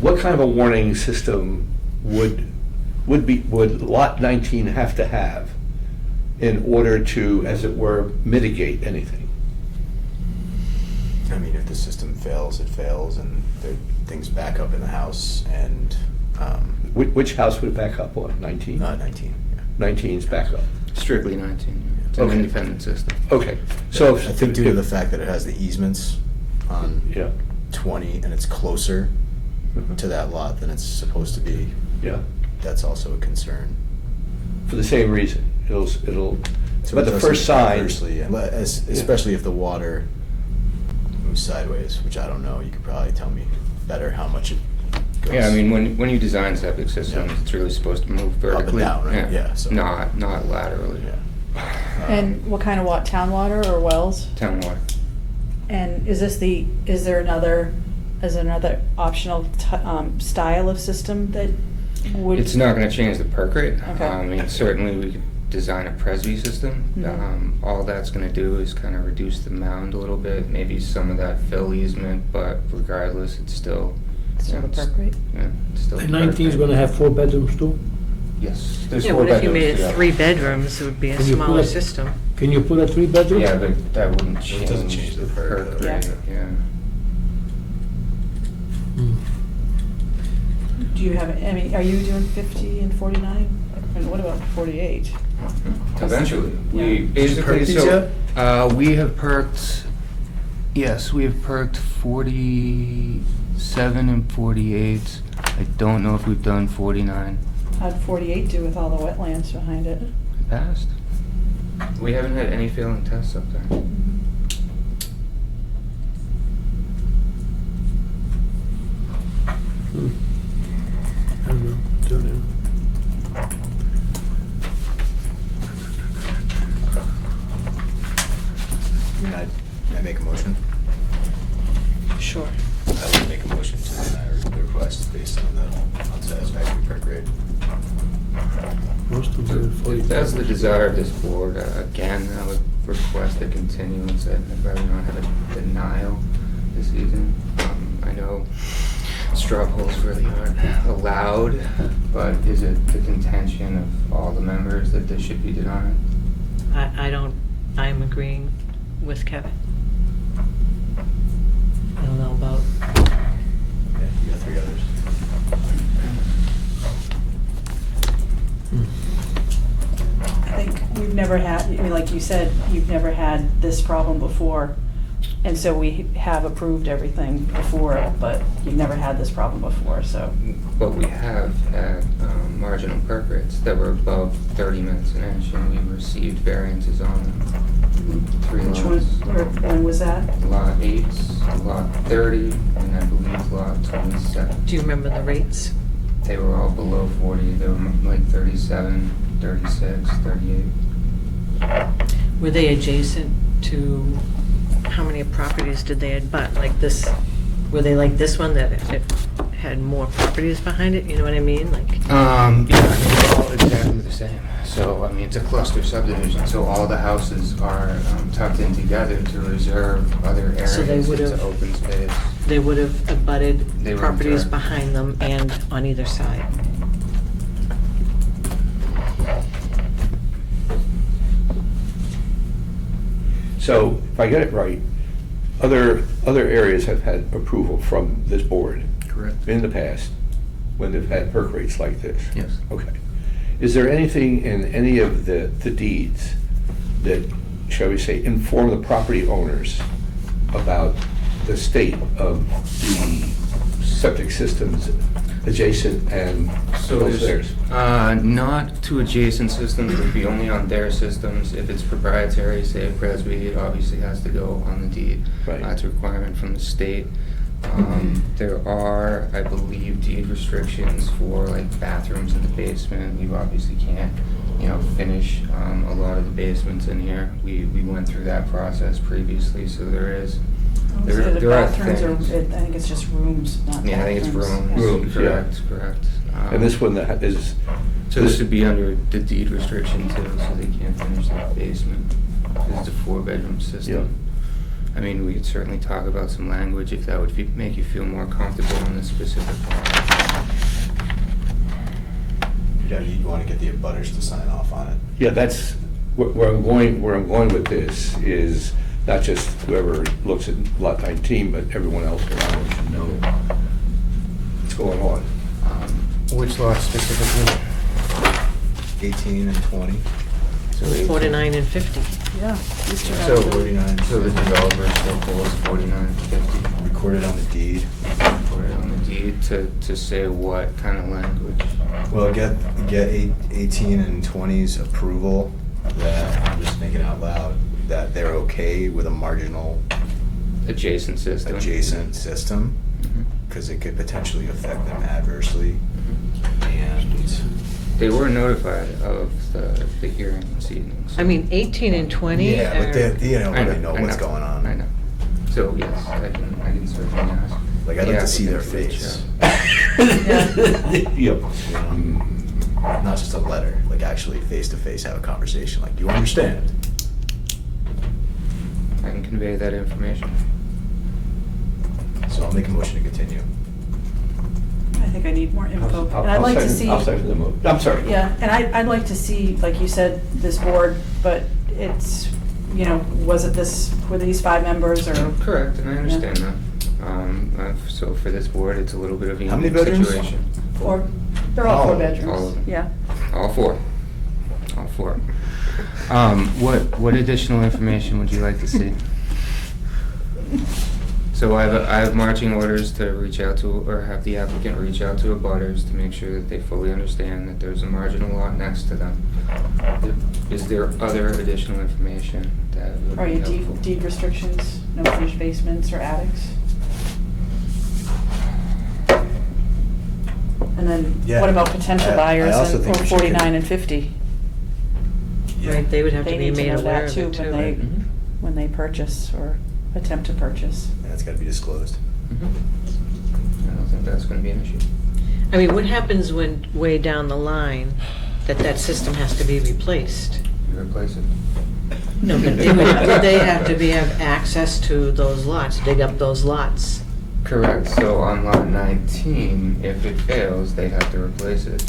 what kind of a warning system would lot 19 have to have in order to, as it were, mitigate anything?
I mean, if the system fails, it fails, and things back up in the house, and
Which house would it back up on? 19?
19. Yeah.
19's back up.
Strictly 19. It's an
Okay.
independent system.
Okay, so.
I think due to the fact that it has the easements on
Yeah,
20 and it's closer to that lot than it's supposed to be,
yeah,
that's also a concern.
for the same reason. It'll,
So
but
it
the
doesn't
first sign.
adversely, especially if the water moves sideways, which I don't know. You could probably tell me better how much it goes.
Yeah, I mean, when you design septic systems,
Yeah.
it's really supposed to move
and
vertically.
down, right? Yeah, so-
Not laterally.
Yeah.
And what kind of town water or wells?
Town water.
And is there another optional style of system that would?
It's not gonna change the perk rate.
Okay.
I mean, certainly we could design a Presby system.
Mhm.
All that's gonna do is kind of reduce the mound a little bit, maybe some of that fill easement, but regardless, it's still.
Still the perk rate?
Yeah, it's still.
And 19 is gonna have 4 bedrooms too?
Yes. There's
Yeah,
four
what if you made
bedrooms,
it
yeah.
3 bedrooms, it would be a
Can you put
smaller
a-
system.
Can you put a 3-bedroom?
Yeah, but that wouldn't
It doesn't change the perk,
perk
Yeah.
rate, yeah.
Hmm.
Do you have, I mean, are you doing 50 and 49? And what about 48?
Eventually,
Yeah.
we basically,
perk these
we have perked, yes, we have perked 47 and 48. I don't know if we've done 49.
How'd 48 do with all the wetlands behind it?
Passed. We haven't had any failing tests up there.
I don't know. Don't know.
I mean, I make a motion.
Sure.
I would make a motion to deny the request based on the unsatisfactory perk rate.
Most of the 40.
If that's the desire of this board, again, I would request a continuance. I'd rather not have a denial this evening. I know straw polls really aren't allowed, but is it the contention of all the members that this should be denied?
I'm agreeing with Kevin. I don't know about,
Yeah, you got 3 others.
I think we've never had, I mean, like you said, you've never had this problem before. And so we have approved everything before, but you've never had this problem before, so.
But we have had marginal perk rates that were above 30 minutes an inch, and we received variances on them. 3
Which
lots.
when was that?
Lot 8, lot 30, and I believe lot 27.
do you remember the rates?
They were all below 40. They were like 37, 36, 38.
Were they adjacent to, how many properties did they abut? Like this, were they like this one that it had more properties behind it? You know what I mean? Like,
Yeah, they're all exactly the same. So, I mean, it's a cluster subdivision, so all the houses are tucked in together to reserve other
So they
areas
would've-
into open space.
they would have abutted
They were
properties
intact.
behind them and on either side.
So, if I get it right, other areas have had approval from this board
Correct.
in the past when they've had perk rates like this?
Yes.
Okay. Is there anything in any of the deeds that, shall we say, inform the property owners about the state of the septic systems adjacent and
So
those
there's,
theirs?
not to adjacent systems, it would be only on their systems. If it's proprietary, say Presby, it obviously has to go on the deed.
Right.
That's a requirement from the state. There are, I believe, deed restrictions for like bathrooms in the basement. You obviously can't, finish a lot of the basements in here. We went through that process previously, so there is, there
So the
are
bathrooms are,
things.
I think it's just rooms, not bathrooms.
Yeah, I think it's rooms.
Yeah.
Rooms, yeah.
Correct.
And this one that is,
So this would be under the deed restriction too, so they can't finish the basement. This is a 4-bedroom system. I mean, we could certainly talk about some language if that would make you feel more comfortable on this specific part.
Yeah, you want to get the abutters to sign off on it.
yeah, that's, where I'm going with this is not just whoever looks at lot 19, but everyone else around should know what's going on.
Which lot specifically?
18 and 20.
So 18.
49 and 50.
Yeah. these two
So
have-
49.
So the developer still pulls 4950.
Recorded on the deed.
Put it on the deed to say what kind of language.
Well, get 18 and 20's approval that, I'm just thinking out loud, that they're okay with a marginal
Adjacent system.
adjacent system,
Mhm.
because it could potentially affect them adversely.
Mhm.
And
They were notified of the hearing this evening. so-
I mean, 18 and 20
yeah, but
are,
they don't
I
really know
I
what's going on.
I know. So yes, I can certainly ask.
Like, I'd like
the
to see their
applicant to reach
face.
out.
Yep.
You know, not just a letter, like actually face to face, have a conversation. Like, do you understand?
I can convey that information.
So I'll make a motion to continue.
I think I need more info.
I'll-
And I'd
I'll
like to
second-
see.
I'll second the move. I'm sorry.
Yeah, and I'd like to see, like you said, this board, but it's, was it this, were these 5 members or?
Correct, and I understand that. So for this board, it's a little bit of a
How many
unique
bedrooms?
situation.
Or, they're all
All
4
of them.
bedrooms.
All of them.
Yeah.
All four. All four. What additional information would you like to see? So I have marching orders to reach out to, or have the applicant reach out to abutters to make sure that they fully understand that there's a marginal lot next to them. Is there other additional information that would
Are
be
you
helpful?
deed restrictions, no finished basements or attics? And then
Yeah.
what about potential
I
buyers
also
and-
think
or
we should
49 and 50?
right, they would have to
They
be
need to
made
know
aware
that
of
too
it too.
when they,
right? Mhm.
when they purchase or attempt to purchase.
And that's got to be disclosed.
Mhm. I don't think that's gonna be an issue.
I mean, what happens when way down the line that system has to be replaced?
You replace it.
No, but would they have to have access to those lots, dig up those lots?
Correct, so on lot 19, if it fails, they have to replace it.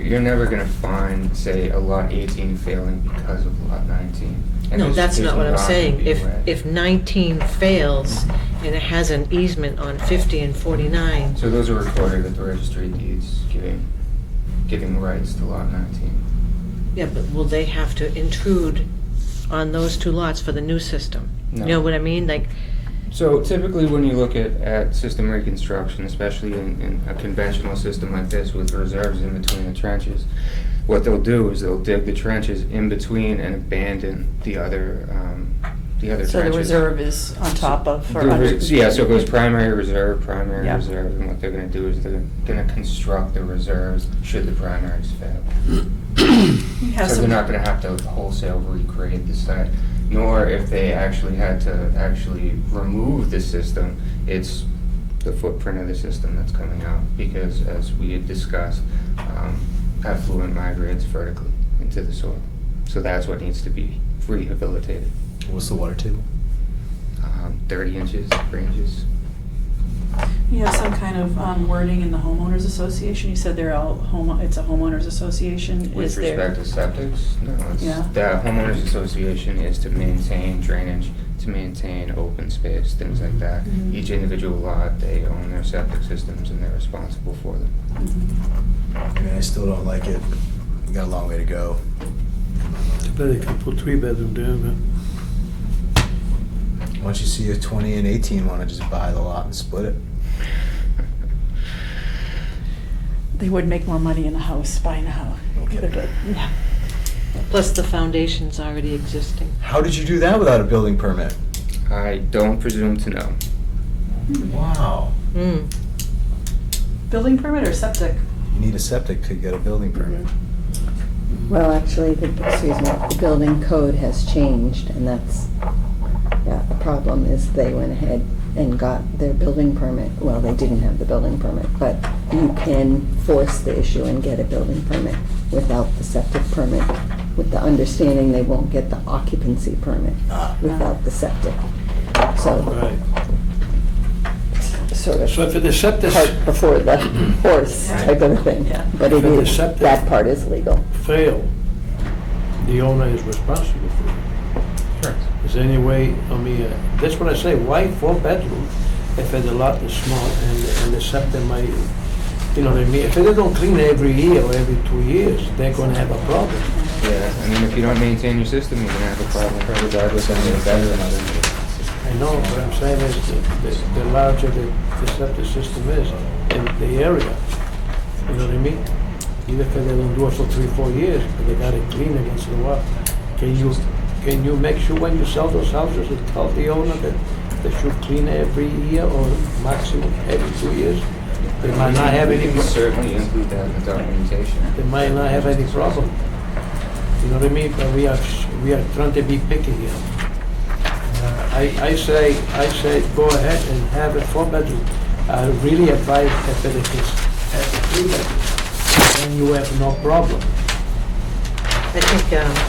You're never gonna find, say, a lot 18 failing because of lot 19. And
No,
there's-
that's
there's
not what I'm
gonna
saying.
be a
If,
way.
if 19 fails and it has an easement on 50 and 49,
So those are recorded at the registry of deeds, giving rights to lot 19.
yeah, but will they have to intrude on those 2 lots for the new system?
No.
You know what I mean? Like,
So typically, when you look at system reconstruction, especially in a conventional system like this with reserves in between the trenches, what they'll do is they'll dig the trenches in between and abandon the other trenches.
So the reserve is on top of, or
The
under?
yeah, so it goes primary reserve,
Yeah.
and what they're gonna do is they're gonna construct the reserves should the primaries fail.
You have
So they're
some-
not gonna have to wholesale recreate the site, nor if they actually had to actually remove the system, it's the footprint of the system that's coming out, because as we had discussed, effluent migrates vertically into the soil. So that's what needs to be rehabilitated.
What's the water table?
30 inches, ranges.
You have some kind of wording in the homeowners association? You said they're all it's a homeowners association?
With
Is there-
respect to septics, no,
Yeah.
the homeowners association is to maintain drainage, to maintain open space, things like that.
Mhm.
Each individual lot, they own their septic systems and they're responsible for them.
Mhm.
I mean, I still don't like it. We got a long way to go.
Then you can put 3-bedroom there, man.
Once you see a 20 and 18, want to just buy the lot and split it?
They would make more money in a house, buying a house.
Okay.
Yeah.
Plus the foundation's already existing.
How did you do that without a building permit?
I don't presume to know.
Wow.
Hmm.
Building permit or septic?
You need a septic to get a building permit.
Well, actually, the building code has changed, and that's, yeah, the problem is they went ahead and got their building permit. Well, they didn't have the building permit, but you can force the issue and get a building permit without the septic permit, with the understanding they won't get the occupancy permit
Ah.
without the septic. So,
Right.
sort of
So if the septic
cart before the horse type of a thing.
Yeah.
But it
For the
is,
septic.
that part is legal.
fail, the owner is responsible for it.
Sure.
Is there any way, I mean, that's what I say, why 4 bedroom if the lot is small and the septic might, you know what I mean? If they don't clean every year or every 2 years, they're gonna have a problem.
Yeah, I mean, if you don't maintain your system, you're gonna have a problem regardless of the bedroom.
I know, what I'm saying is the larger the septic system is in the area, you know what I mean? Even if they don't do it for 3-4 years, but they gotta clean against the wall. Can you make sure when you sell those houses, you tell the owner that they should clean every year or maximum every 2 years? They might not have
We
any,
can certainly include that in the documentation.
they might not have any problem. You know what I mean? But we are trying to be picky here. I say, go ahead and have a 4 bedroom. I really advise if it is at a 3 bedroom, then you have no problem.
I think,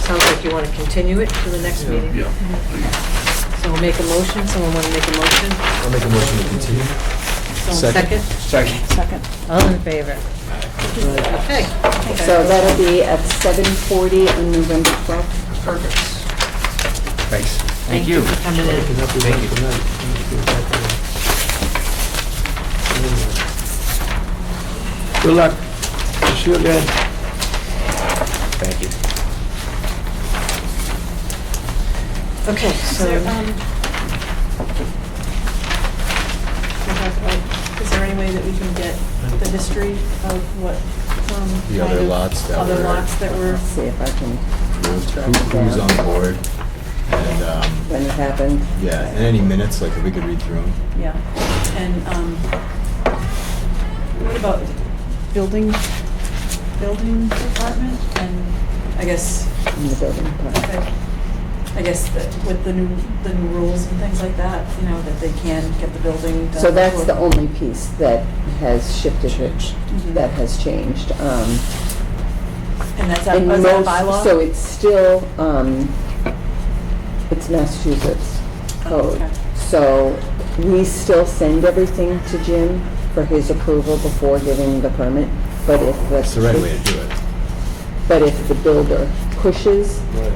sounds like you want to continue it to the next meeting.
Yeah.
So we'll make a motion, someone want to make a motion?
I'll make a motion to continue.
Someone second?
Second.
All in favor? Okay.
So that'll be at 7:40 on November 12th.
Perfect.
Thanks.
Thank you for coming in.
Thank you. Good luck. See you again.
Thank you.
Okay,
Is
so,
there, is there any way that we can get the history of what,
The
kind
other
of
lots that
other
were
lots that were,
Let's see if I can,
Who's on the board? And,
when it happened.
yeah, and any minutes, like if we could read through them.
yeah. And, what about building department? And I guess,
In the building department.
okay, I guess that with the new rules and things like that, you know, that they can get the building done.
So that's the
before-
only piece that has shifted,
Mhm.
that has changed.
And that's that,
And
is that a
most,
bylaw?
so it's still, it's Massachusetts code.
Okay.
So we still send everything to Jim for his approval before giving the permit. But if
That's the right way to do it.
But if the builder pushes,
Right.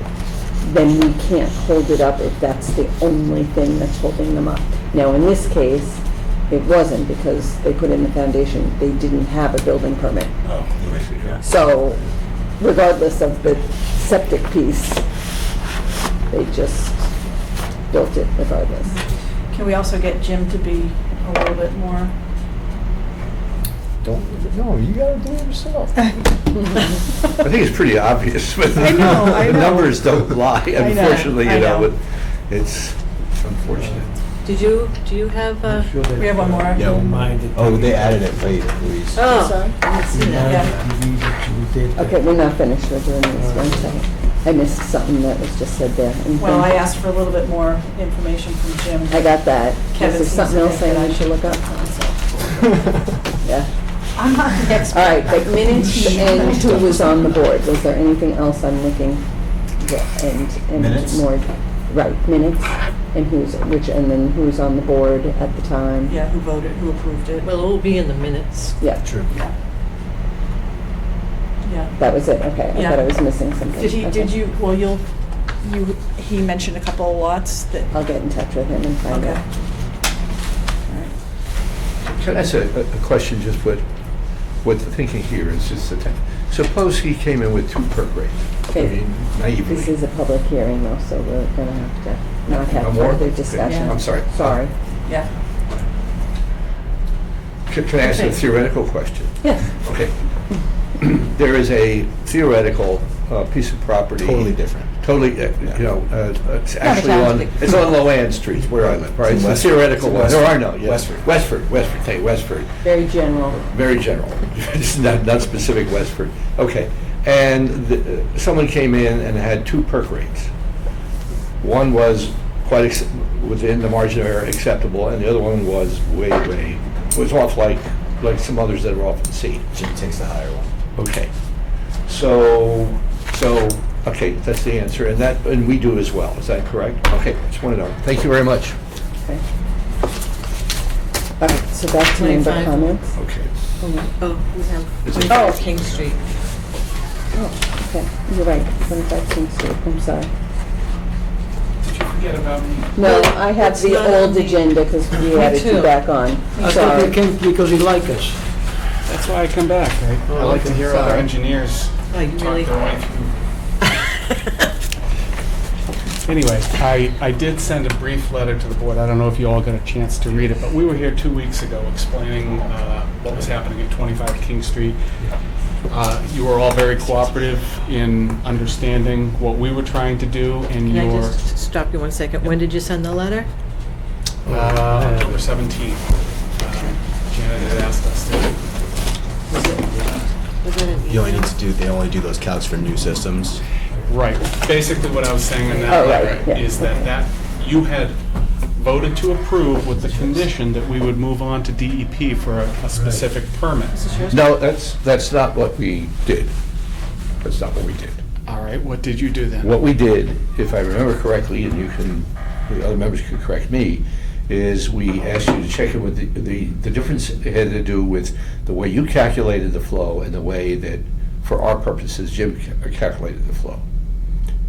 then we can't hold it up if that's the only thing that's holding them up. Now, in this case, it wasn't because they put in the foundation, they didn't have a building permit.
Oh, yeah.
So regardless of the septic piece, they just built it regardless.
Can we also get Jim to be a little bit more?
No, you gotta do it yourself.
I think it's pretty obvious, but
I know.
the numbers don't lie,
I know,
unfortunately,
I
you know,
know.
but it's unfortunate.
do you have,
Make sure that,
We have one more.
Yeah.
Don't mind it.
Oh, they added it late, Louise.
oh,
Sorry?
I didn't see that.
Yeah.
We did that.
Okay, we're not finished with doing this, one second. I missed something that was just said there. Anything?
Well, I asked for a little bit more information from Jim.
I got that.
Kevin
Is there something
seems
else
to think
I
that I
should look up? Yeah.
I'm not the expert.
All right, but minutes and who was on the board? Was there anything else I'm looking, and
Minutes?
more, right, minutes, and and then who's on the board at the time?
Yeah, who voted, who approved it?
Well, it will be in the minutes.
Yeah,
True.
Yeah.
that was it, okay. I
Yeah.
thought I was missing something. Okay.
Did you, well, he mentioned a couple of lots that,
I'll get in touch with him and find
okay.
out.
Can I ask a question, just what the thinking here is, just suppose he came in with 2 per grade. I
Okay.
mean, naively.
This is a public hearing though, so we're gonna have to not
No
have
more?
further
Okay.
discussion.
Yeah.
I'm sorry.
Sorry.
Yeah.
Can I ask a
Okay.
theoretical question?
Yes.
Okay. There is a theoretical piece of property.
Totally different.
Totally, it's actually on,
Fantastic.
it's on Loanne Street where I live, right? It's a
Westford.
theoretical
It's
one.
in
There are
Westford.
no, yes.
Westford.
Westford.
Very general.
Very general. It's not specific Westford. Okay. And someone came in and had two perk rates. One was quite within the margin of error acceptable, and the other one was was off like some others that are off at sea.
Jim takes the higher one.
Okay. So, okay, that's the answer, and we do as well, is that correct? Okay, just wanted to know. Thank you very much.
Okay. All right, so back to member
25.
comments.
Okay.
Oh, we have
Is it-
25 King Street.
Oh, okay, you're right, 25 King Street, I'm sorry.
Did you forget about me?
No,
Well,
I have
it's
the
not
old
on the-
agenda because we
Me
added you
too.
back on.
I thought
Sorry.
you came because you like us.
That's why I come back. I
Oh,
like to
okay.
hear other
Sorry.
engineers
Oh, you
talk
really?
their way through. Anyway, I did send a brief letter to the board. I don't know if you all got a chance to read it, but we were here 2 weeks ago explaining what was happening at 25 King Street. You were all very cooperative in understanding what we were trying to do, and
Can I
your
just stop you 1 second? When did you send the letter?
October 17th. Janet had asked us to.
Was it an
You only
email?
need to do, they only do those calcs for new systems.
Right. Basically, what I was saying in
Oh,
that
right,
letter
yeah,
is
okay.
that you had voted to approve with the condition that we would move on to DEP for a specific permit.
No, that's not what we did. That's not what we did.
All right, what did you do then?
What we did, if I remember correctly, and the other members can correct me, is we asked you to check in with the difference had to do with the way you calculated the flow and the way that, for our purposes, Jim calculated the flow.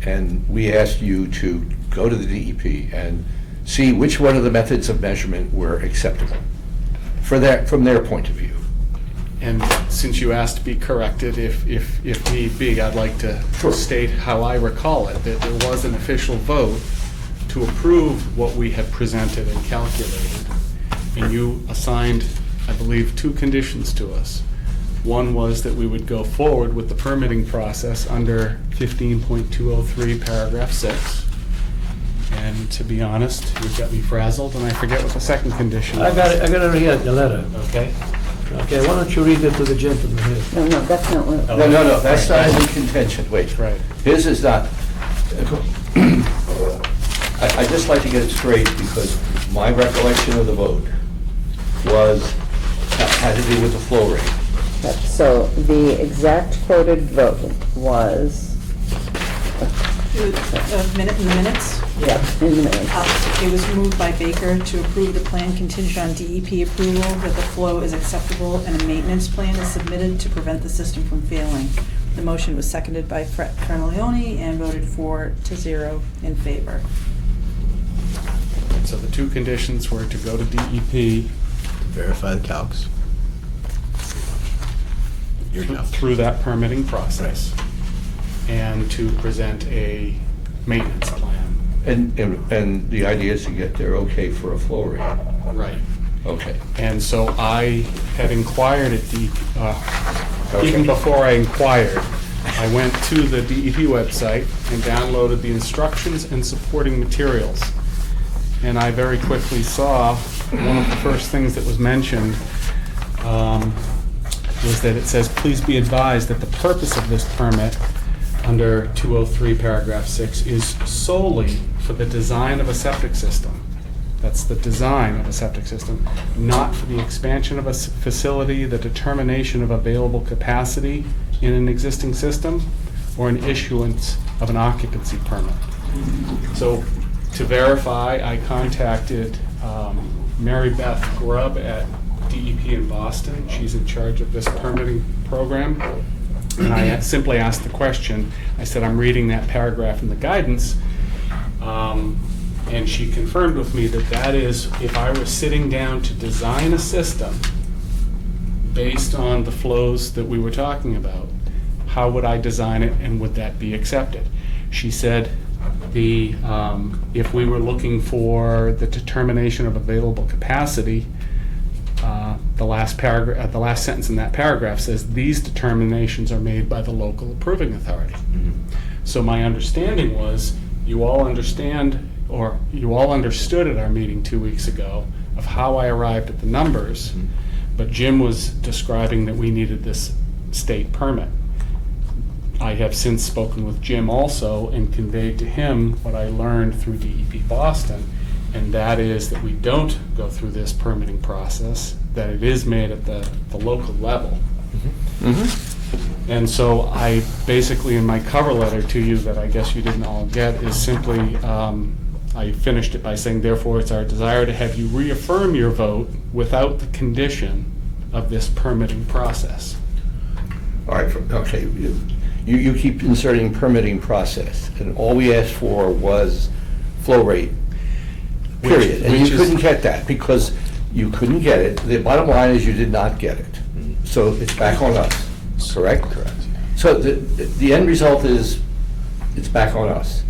And we asked you to go to the DEP and see which one of the methods of measurement were acceptable from their point of view.
And since you asked to be corrected, if need be, I'd like to
Sure.
state how I recall it, that there was an official vote to approve what we had presented and calculated. And you assigned, I believe, 2 conditions to us. One was that we would go forward with the permitting process under 15.203, paragraph 6. And to be honest, you've got me frazzled, and I forget what the second condition was.
I got it here, the letter, okay? Okay, why don't you read it to the gentleman here?
No, that's not what.
No, that's not in contention, wait.
Right.
His is not. I'd just like to get it straight, because my recollection of the vote had to do with the flow rate.
So the exact quoted vote was,
In the minutes,
yeah, in the minutes.
it was moved by Baker to approve the plan contingent on DEP approval, that the flow is acceptable, and a maintenance plan is submitted to prevent the system from failing. The motion was seconded by Colonel Leone and voted 4-0 in favor.
So the 2 conditions were to go to DEP
Verify the calcs. Your calcs.
through that permitting process and to present a maintenance plan.
And the idea is to get there okay for a flow rate.
Right.
Okay.
And so I had inquired at DEP,
Okay.
even before I inquired, I went to the DEP website and downloaded the instructions and supporting materials. And I very quickly saw one of the first things that was mentioned was that it says, please be advised that the purpose of this permit under 203 paragraph 6 is solely for the design of a septic system. That's the design of a septic system, not for the expansion of a facility, the determination of available capacity in an existing system, or an issuance of an occupancy permit. So to verify, I contacted Mary Beth Grubb at DEP in Boston. She's in charge of this permitting program. And I simply asked the question. I said, I'm reading that paragraph in the guidance. And she confirmed with me that that is, if I was sitting down to design a system based on the flows that we were talking about, how would I design it and would that be accepted? She said, if we were looking for the determination of available capacity, the last paragraph, the last sentence in that paragraph says, "These determinations are made by the local approving authority." So my understanding was, you all understand, or you all understood at our meeting 2 weeks ago of how I arrived at the numbers, but Jim was describing that we needed this state permit. I have since spoken with Jim also and conveyed to him what I learned through DEP Boston, and that is that we don't go through this permitting process, that it is made at the local level. And so I basically, in my cover letter to you that I guess you didn't all get, is simply, I finished it by saying, therefore, it's our desire to have you reaffirm your vote without the condition of this permitting process.
All right, okay. You keep inserting permitting process, and all we asked for was flow rate, period. And
which
you
is-
couldn't get that because you couldn't get it. The bottom line is you did not get it. So it's back on us, correct?
Correct.
So the end result is it's back on us.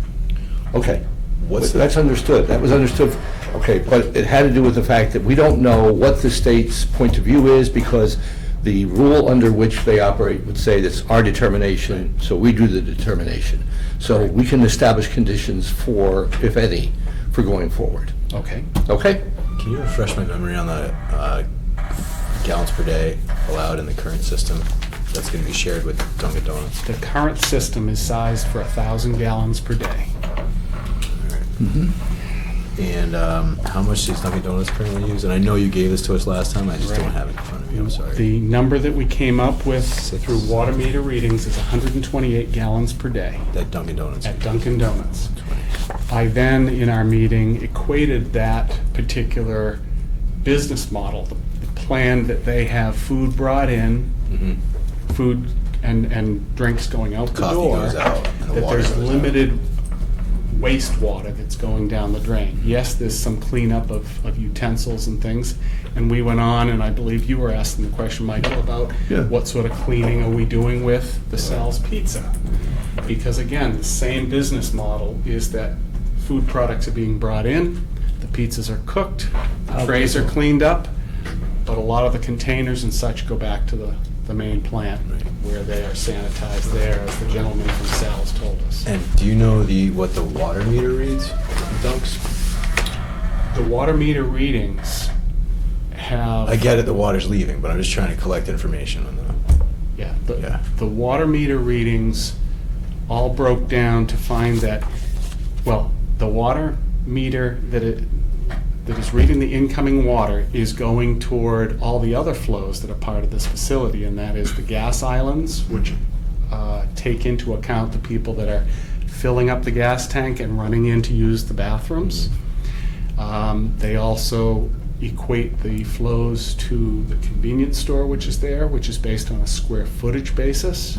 Okay. That's understood. That was understood. Okay, but it had to do with the fact that we don't know what the state's point of view is because the rule under which they operate would say that's our determination, so we do the determination. So we can establish conditions for, if any, for going forward.
Okay.
Okay?
Can you refresh my memory on the gallons per day allowed in the current system that's going to be shared with Dunkin' Donuts?
The current system is sized for 1,000 gallons per day.
And how much does Dunkin' Donuts currently use? And I know you gave this to us last time, I just don't have it in front of me, I'm sorry.
The number that we came up with through water meter readings is 128 gallons per day
That Dunkin' Donuts.
at Dunkin' Donuts. I then, in our meeting, equated that particular business model, the plan that they have food brought in, food and drinks going out the
Coffee
door,
goes out and the
that
water
there's
goes out.
limited wastewater that's going down the drain. Yes, there's some cleanup of utensils and things, and we went on, and I believe you were asking the question, Michael, about what sort of cleaning are we doing with the Sal's Pizza? Because again, the same business model is that food products are being brought in, the pizzas are cooked, the trays are cleaned up, but a lot of the containers and such go back to the main plant where they are sanitized there, as the gentleman from Sal's told us.
And do you know what the water meter reads in Dunks?
The water meter readings have...
I get it, the water's leaving, but I'm just trying to collect information on the...
Yeah,
Yeah.
the water meter readings all broke down to find that, well, the water meter that is reading the incoming water is going toward all the other flows that are part of this facility, and that is the gas islands, which take into account the people that are filling up the gas tank and running in to use the bathrooms. They also equate the flows to the convenience store, which is there, which is based on a square footage basis.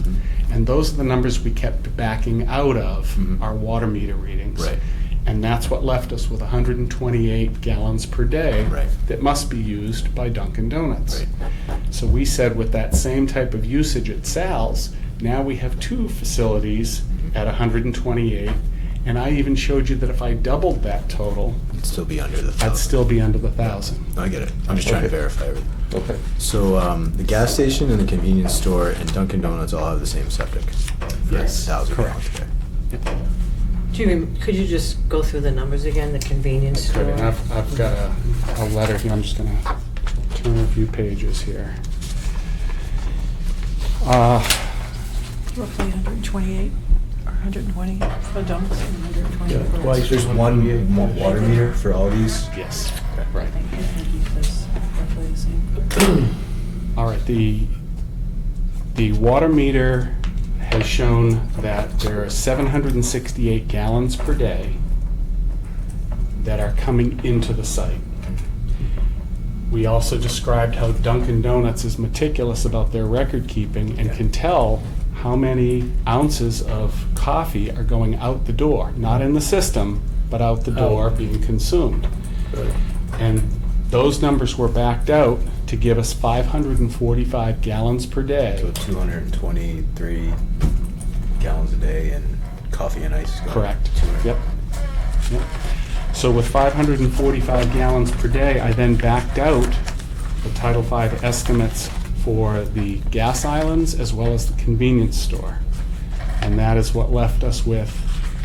And those are the numbers we kept backing out of our water meter readings.
Right.
And that's what left us with 128 gallons per day
Right.
that must be used by Dunkin' Donuts.
Right.
So we said with that same type of usage at Sal's, now we have two facilities at 128, and I even showed you that if I doubled that total,
It'd still be under the 1,000.
I'd still be under the 1,000.
No, I get it. I'm just trying to
Okay.
verify everything.
Okay.
So the gas station and the convenience store and Dunkin' Donuts all have the same septic?
Yes,
1,000
correct.
gallons, okay.
Could you just go through the numbers again, the convenience
Good,
store?
and I've got a letter here, I'm just gonna turn a few pages here.
Roughly 128 or 120 for dumps and 120
Yeah,
for...
twice.
There's one water meter for all these?
Yes, right.
I think he was roughly the same.
All right, the water meter has shown that there are 768 gallons per day that are coming into the site. We also described how Dunkin' Donuts is meticulous about their record keeping and can tell how many ounces of coffee are going out the door, not in the system, but out the door being consumed. And those numbers were backed out to give us 545 gallons per day.
So 223 gallons a day and coffee and ice is going
Correct.
200.
Yep. So with 545 gallons per day, I then backed out the Title V estimates for the gas islands as well as the convenience store. And that is what left us with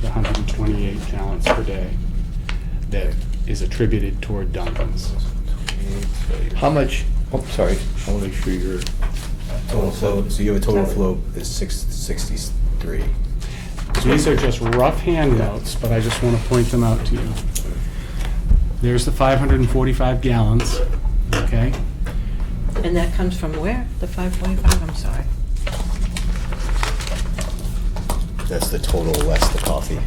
the 128 gallons per day that is attributed toward Duncan's.
How much, oh, sorry, I want to make sure you're,
Total flow, so you have a total flow is 663.
These are just rough hand notes, but I just want to point them out to you. There's the 545 gallons, okay?
And that comes from where? The 545, I'm sorry.
That's the total less the coffee.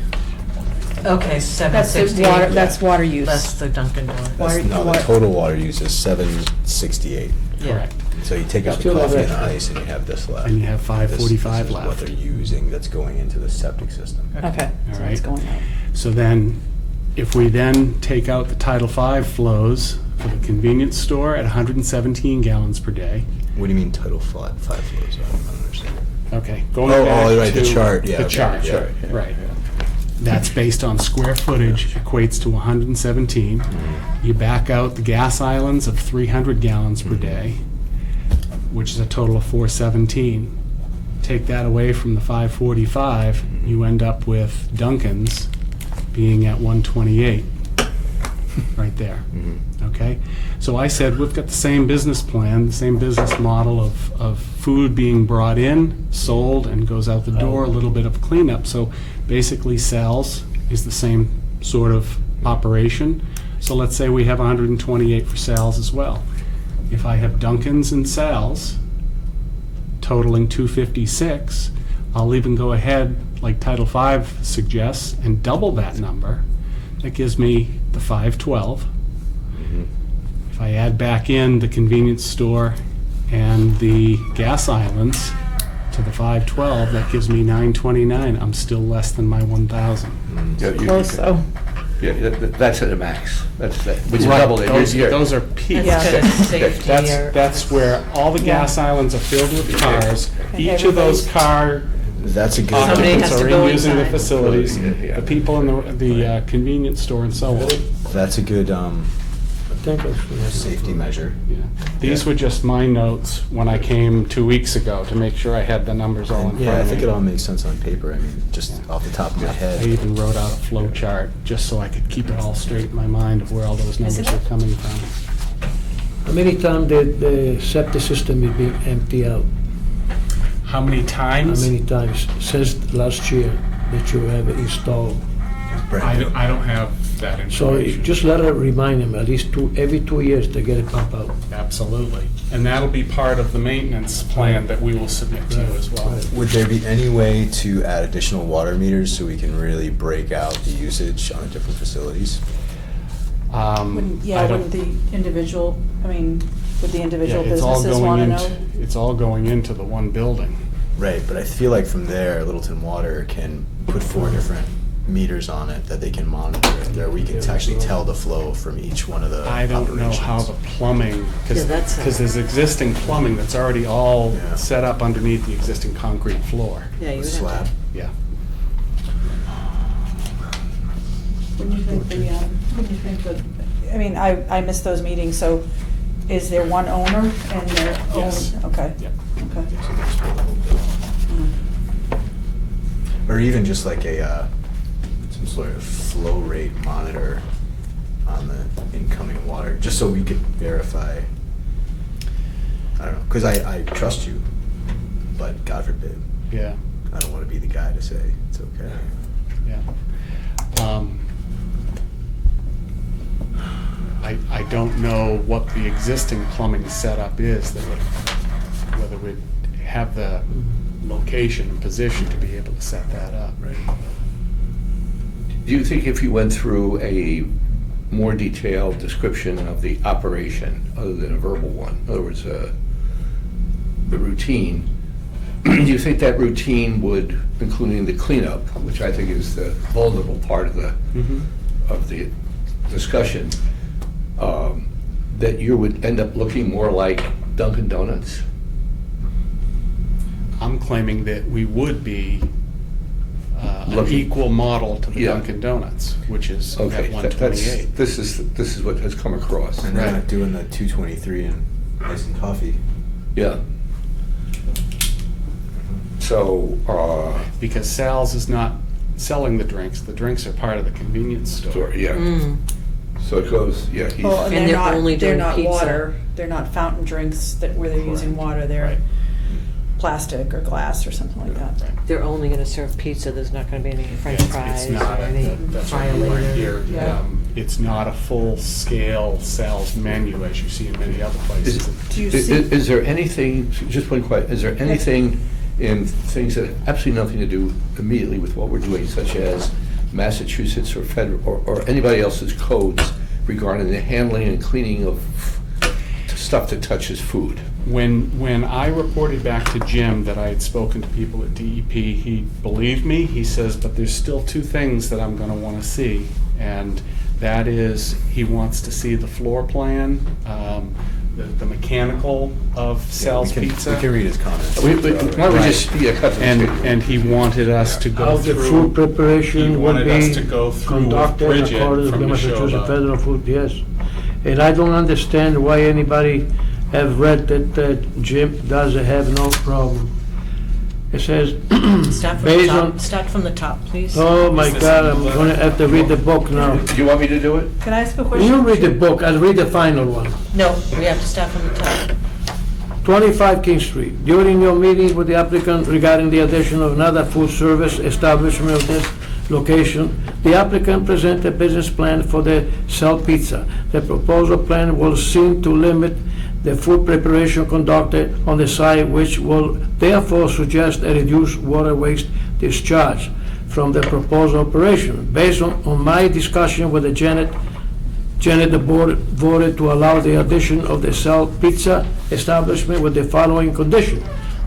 Okay,
That's
760.
the water, that's water use.
Less the Dunkin' Donuts.
That's, no, the
water-
total water use is 768.
Yeah.
Correct.
So you take out the
Still have
coffee and the
extra.
ice and you have this left.
And you have 545
This is what
left.
they're using that's going into the septic system.
Okay,
All
so
right.
it's going out.
So then, if we then take out the Title V flows for the convenience store at 117 gallons per day,
What do you mean Title 5 flows? I don't understand.
okay, going
Oh,
back
oh, right, the
to
chart, yeah,
the
okay,
chart,
yeah,
yeah,
right. That's based on square footage, equates to 117. You back out the gas islands of 300 gallons per day, which is a total of 417. Take that away from the 545, you end up with Dunkin's being at 128, right there. Okay? So I said, we've got the same business plan, the same business model of food being brought in, sold, and goes out the door, a little bit of cleanup. So basically, Sal's is the same sort of operation. So let's say we have 128 for Sal's as well. If I have Dunkin's and Sal's totaling 256, I'll even go ahead, like Title V suggests, and double that number. That gives me the 512. If I add back in the convenience store and the gas islands to the 512, that gives me 929. I'm still less than my 1,000.
Yeah,
Close, though.
Yeah, that's at the max. That's that. Which is
Right,
double it.
those are peaks.
That's good safety or.
That's where all the gas islands are filled with cars.
And
Each of those car
That's a good.
Somebody has
occupants
to
are
go
in using the
inside.
facilities,
Yeah.
the people in the convenience store and so on.
That's a good
Thank you.
safety measure.
Yeah. These were just my notes when I came 2 weeks ago to make sure I had the numbers all in front of me.
Yeah, I think it all makes sense on paper. I mean, just off the top of my
I
head.
even wrote out a flow chart just so I could keep it all straight in my mind of where all those numbers were coming from.
How many times the septic system is being empty out?
How many
How
times?
many times since last year that you have it installed?
I don't have that
So
information.
just let it remind them at least every 2 years to get it pumped out.
Absolutely. And that'll be part of the maintenance plan that we will submit to you as well.
Would there be any way to add additional water meters so we can really break out the usage on the different facilities?
Wouldn't, yeah,
I don't-
wouldn't the individual, I mean, would the
Yeah,
individual
it's all
businesses
going
want to
into-
know?
It's all going into the one building.
Right, but I feel like from there, Littleton Water can put 4 different meters on it that they can monitor. There, we can actually tell the flow from each one of the
I don't know how the
operations.
plumbing,
Yeah, that's a-
because there's existing plumbing that's already all
Yeah.
set up underneath the existing concrete floor.
Yeah, you
The
would have
slab.
to.
Yeah.
Wouldn't you think the, I mean, I missed those meetings, so is there one owner and their own?
Yes.
Okay.
Yep.
Okay.
Or even just like a, some sort of flow rate monitor on the incoming water, just so we could verify. I don't know, because I trust you, but God forbid,
Yeah,
I don't want to be the guy to say it's okay.
yeah. I don't know what the existing plumbing setup is that would, whether we'd have the location and position to be able to set that up.
Right.
Do you think if you went through a more detailed description of the operation, other than a verbal one, in other words, the routine, do you think that routine would, including the cleanup, which I think is the vulnerable part of the discussion, that you would end up looking more like Dunkin' Donuts?
I'm claiming that we would be an
Looking-
equal model to the
Yeah.
Dunkin' Donuts, which is
Okay,
at 128.
this is what has come across.
And they're not doing the 223 and ice and coffee.
Yeah. So,
Because Sal's is not selling the drinks are part of the convenience store.
yeah.
Mm.
So it goes, yeah, he's,
Well,
And they're only
they're
doing
not
pizza.
water, they're not fountain drinks where they're using water, they're
Right.
plastic or glass or something like that.
They're only gonna serve pizza, there's not gonna be any french
It's
fries or
not,
any
that's
fry
what you learned
later.
here.
Yeah.
It's not a full-scale Sal's menu as you see in many other places.
Do you
is
see,
is there anything, just one question, is there anything in things that have absolutely nothing to do immediately with what we're doing, such as Massachusetts or federal, or anybody else's codes regarding the handling and cleaning of stuff that touches food?
When I reported back to Jim that I had spoken to people at DEP, he believed me. He says, but there's still two things that I'm going to want to see. And that is, he wants to see the floor plan, the mechanical of Sal's
We
Pizza.
can read his comments.
Why don't we just, cut to the chase?
And he wanted us to go
How the
through.
food preparation
He
will
wanted us
be
to go through with
conducted
Bridget
according to
from
the
the show
Massachusetts
about-
Federal Food, yes. And I don't understand why anybody have read that Jim does have no problem. It says,
Start from the
based
top,
on,
start from the top, please.
oh my
Is this
God,
in
I'm
the
gonna have to read the book now.
Do you want me to do it?
can I ask a
You
question?
read the book, I'll read the final one.
No, we have to start from the top.
25 King Street. During your meeting with the applicant regarding the addition of another food service establishment of this location, the applicant presented a business plan for the Sal Pizza. The proposal plan will seem to limit the food preparation conducted on the site, which will therefore suggest a reduced water waste discharge from the proposed operation. Based on my discussion with the Janet, the board voted to allow the addition of the Sal Pizza establishment with the following condition.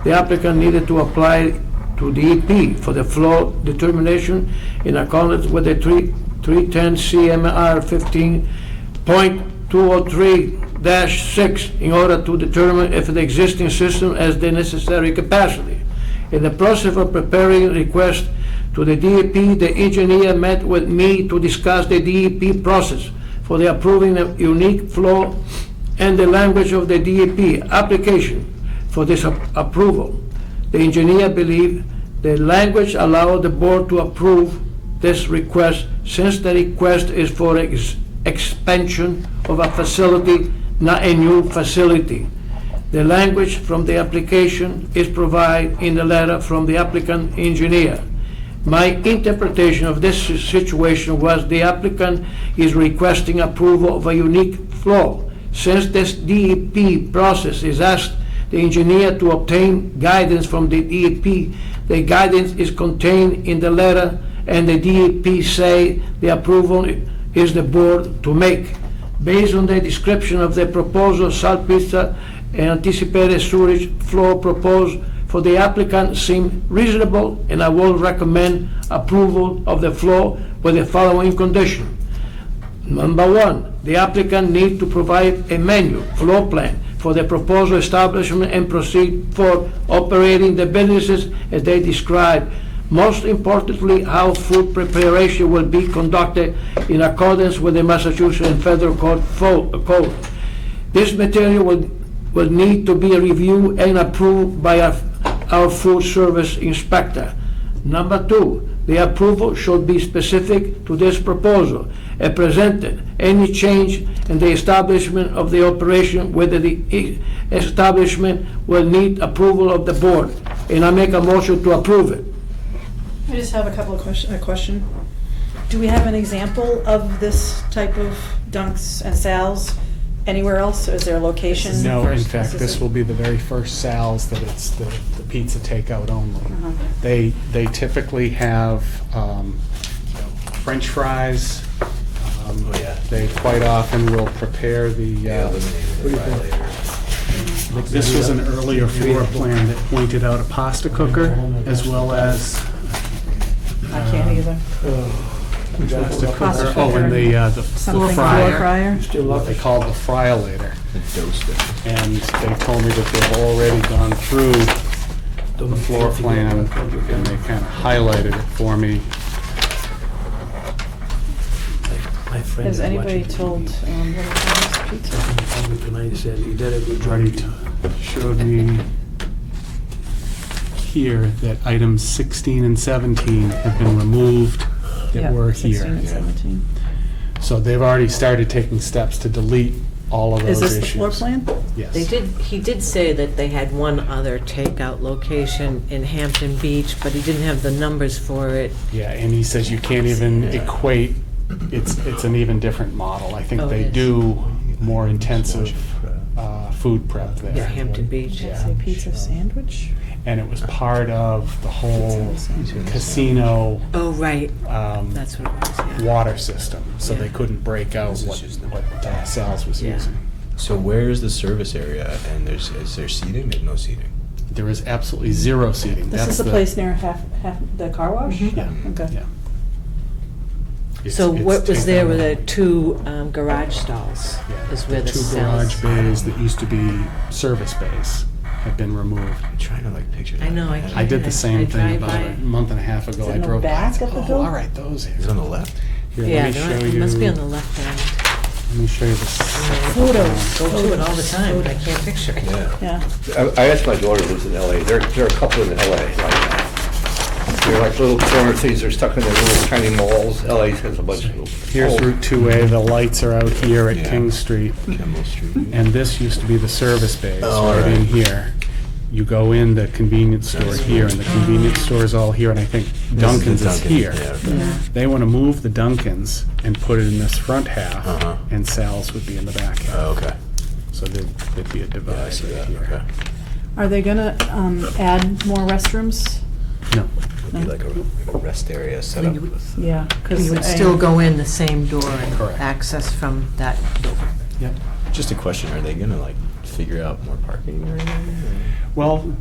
The applicant needed to apply to DEP for the flow determination in accordance with the 310 CMR 15.203-6 in order to determine if the existing system has the necessary capacity. In the process of preparing request to the DEP, the engineer met with me to discuss the DEP process for the approving the unique flow and the language of the DEP application for this approval. The engineer believed the language allowed the board to approve this request since the request is for expansion of a facility, not a new facility. The language from the application is provided in the letter from the applicant engineer. My interpretation of this situation was the applicant is requesting approval of a unique flow. Since this DEP process is asked the engineer to obtain guidance from the DEP, the guidance is contained in the letter, and the DEP say the approval is the board to make. Based on the description of the proposal, Sal Pizza and anticipated sewage flow proposed for the applicant seem reasonable, and I will recommend approval of the flow with the following condition. Number one, the applicant needs to provide a menu, floor plan for the proposed establishment and proceed for operating the businesses as they described. Most importantly, how food preparation will be conducted in accordance with the Massachusetts and Federal Code. This material will need to be reviewed and approved by our food service inspector. Number two, the approval should be specific to this proposal and presented. Any change in the establishment of the operation, whether the establishment will need approval of the board, and I make a motion to approve it.
I just have a couple of question. Do we have an example of this type of Dunks and Sal's anywhere else? Is there a location?
No, in
first?
fact, this will be the very first Sal's that it's the pizza takeout only.
Uh-huh.
They typically have French fries.
Oh, yeah.
They quite often will prepare the.
Eliminated the fry later.
This was an earlier floor plan that pointed out a pasta cooker as well as.
I can't either.
Pasta
Pasta
cooker. Oh, and the
Something
fryer.
floor fryer?
What they call the fryolator.
The toaster.
And they told me that they've already gone through the floor plan and they kind of highlighted it for me.
My friend
Has
is
anybody
watching
told,
TV.
what are pizza.
Tonight, he said he did a good job.
Right, showed me here that items 16 and 17 have been removed that
Yeah,
were
16
here.
and 17.
So they've already started taking steps to delete all of
Is
those
this
issues.
the floor plan?
Yes.
He did say that they had one other takeout location in Hampton Beach, but he didn't have the numbers for it.
Yeah, and he says you can't even equate, it's an even different model. I think
Oh,
they
it is.
do more intensive food prep there.
Yeah, Hampton Beach.
Yeah.
Say pizza sandwich?
And it was part of the whole casino
Oh, right,
um,
that's what it was, yeah.
water system, so
Yeah.
they couldn't break out
This is
what
just the-
what Sal's was
Yeah.
using.
So where is the service area, and is there seating? There's no seating.
There is absolutely zero seating.
This
That's
is the place near half the car wash?
Mhm.
Yeah.
Okay.
Yeah. It's-
So
it's
what was there were the
taken-
two garage stalls,
Yeah,
is where the
two
cells.
garage bays that used to be service bays have been removed.
I'm trying to like picture that.
I know, I
in my head.
I did the same thing
drive
about
by
a
it.
month and a half ago.
Is it
I
in the
drove by.
back of the
Oh,
building?
all right, those
Is it
here.
on the left?
Here,
Yeah,
let me show
it
you.
must be on the left end.
Let me show you this.
Photos.
Go to it all the time, I can't picture it.
Yeah.
Yeah.
I asked my daughter who lives in LA, there are a couple in LA like that. They're like little corner things, they're stuck in their little tiny malls. LA has a bunch of little.
Here's Route 2A, the lights are out here at
Yeah.
King Street.
Kimball Street.
And this used to be the service bays,
Oh,
right in
right.
here. You go in the convenience store here, and the convenience store is all here, and I think Dunkin's is here.
Yeah, okay.
Yeah.
They want to move the Dunkin's and put it in this front half,
Uh-huh.
and Sal's would be in the back half.
Oh, okay.
So there'd be a
Yeah, I
divide
see
right
that,
here.
okay.
Are they gonna add more restrooms?
No,
It'd be like a rest area set up with.
Yeah, because.
You would still go in the same door and
Correct.
access from that door.
yep.
Just a question, are they gonna like figure out more parking or anything?
Well,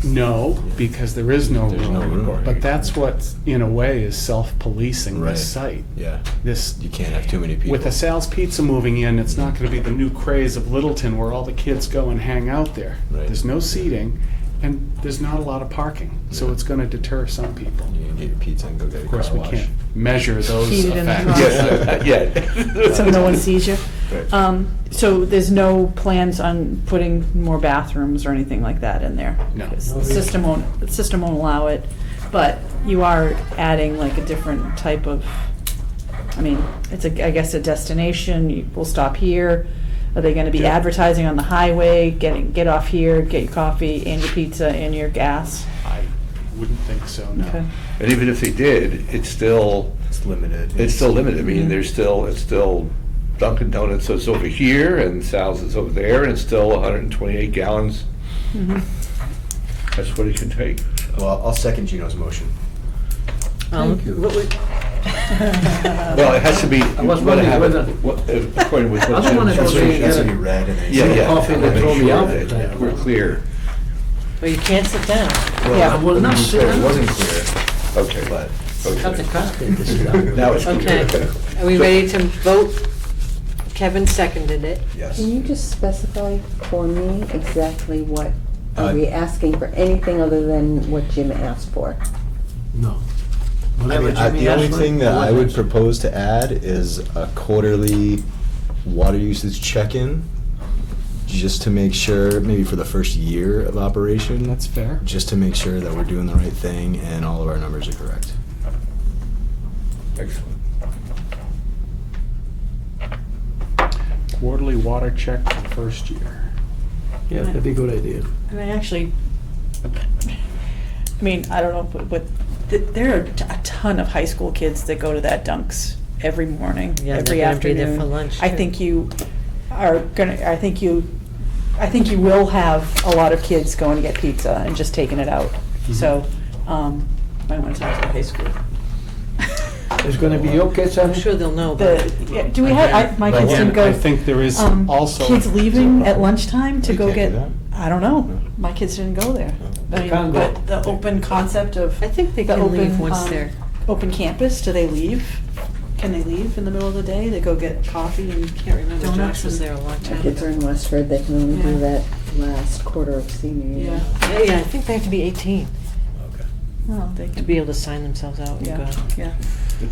no, because there is no
There's no room.
room. But that's what, in a way, is self-policing
Right.
this site.
Yeah,
This,
you can't have too many people.
with a Sal's Pizza moving in, it's not gonna be the new craze of Littleton where all the kids go and hang out there.
Right.
There's no seating, and there's not a lot of parking, so
Yeah.
it's gonna deter some people.
You can get your pizza and go get a
Of course,
car
we
wash.
can't measure those
Heated in the
effects.
car.
Yeah.
So no one sees you?
Right.
So there's no plans on putting more bathrooms or anything like that in there?
No.
Because the system won't allow it, but you are adding like a different type of, I mean, it's I guess a destination, we'll stop here. Are they gonna be
Yeah.
advertising on the highway, get off here, get your coffee and your pizza and your gas?
I wouldn't think so, no.
Okay.
And even if they did, it's still
limited.
limited. I mean, it's still Dunkin' Donuts is over here and Sal's is over there, and it's still 128 gallons.
Mhm.
That's what it can take.
Well, I'll second Gino's motion.
Thank you.
Well, it has to be.
I was
you wanna
wondering
have it-
whether-
what- according with
I
what
don't wanna
Jim
go
said.
there.
It has to be red and then.
Yeah, yeah.
Coffee, they
Make
throw me
sure
out.
that We're clear.
But you can't sit down.
Yeah.
I will not
To be
sit
clear, It
down.
wasn't clear,
Okay.
but.
Cut the
Okay.
carpet, this is not-
Now it's
Okay,
clear.
are we ready to vote? Kevin seconded it.
Yes.
Can you just specify for me exactly what,
Uh,
are we asking for anything other than what Jim asked for?
No.
I
Whatever
mean,
Jimmy
the only
asked for,
thing that I would
was-
propose to add is a quarterly water usage check-in, just to make sure, maybe for the first year of operation.
That's fair.
Just to make sure that we're doing the right thing and all of our numbers are correct.
Excellent.
Quarterly water check for the first year.
Yeah, that'd be a good idea.
And I actually, I mean, I don't know, but there are a ton of high school kids that go to that Dunks every morning,
Yeah,
every
they're gonna be
afternoon.
there for lunch,
I
too.
think you are gonna, I think you will have a lot of kids going to get pizza and just taking it out. So, might want to talk to the high school.
It's gonna be your kids,
I'm sure they'll know about it.
Yeah, do we have, my kids didn't go.
I think there is also.
Kids leaving at lunchtime to
You
go
can't
get,
do that?
I don't know, my kids didn't go there. I mean,
can't go.
but the open concept of.
I think they
the
can leave
open,
once they're,
Open campus, do they leave? Can they leave in the middle of the day? They go get coffee and
can't remember,
donuts
Josh was
and-
there a long
My
time
kids are
ago.
in Westford, they can only
Yeah.
do that last quarter of senior year.
Yeah,
Yeah, I think they have to be 18
Okay.
well, they
to
can
be able to sign themselves out and
Yeah,
go.
yeah.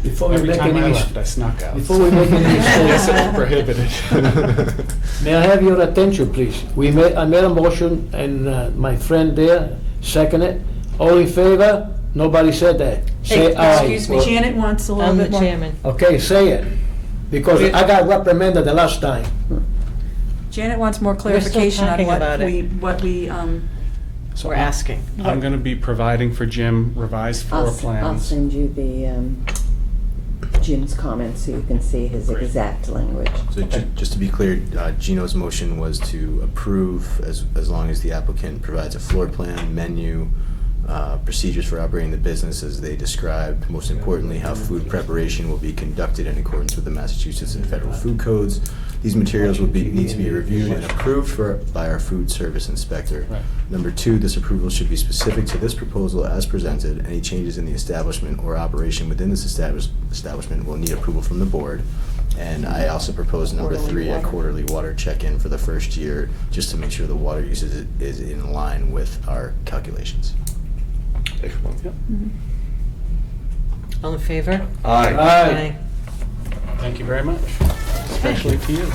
Before we
Every
make
time
any
I
mis-
left, I snuck out.
Before we make any
Yes,
mistakes,
it's prohibited.
may I have your attention, please? I made a motion, and my friend there seconded. All in favor? Nobody said that. Say aye.
excuse me.
Janet wants a little
I'm the
bit more.
chairman.
Okay, say it, because I got reprimanded the last time.
Janet wants more
We're still
clarification on
talking about it.
what we,
So
We're asking.
I'm going to be providing for Jim revised floor
I'll
plans.
send you the, Jim's comments so you can see his
Great.
exact language.
So just to be clear, Gino's motion was to approve as long as the applicant provides a floor plan, menu, procedures for operating the business as they described. Most importantly, how food preparation will be conducted in accordance with the Massachusetts and federal food codes. These materials will need to be reviewed and approved by our food service inspector.
Right.
Number 2, this approval should be specific to this proposal as presented. Any changes in the establishment or operation within this establishment will need approval from the board. And I also propose number 3, a quarterly water check-in for the first year, just to make sure the water usage is in line with our calculations.
Excellent.
All in favor?
Aye.
Aye.
Thank you very much, especially to you.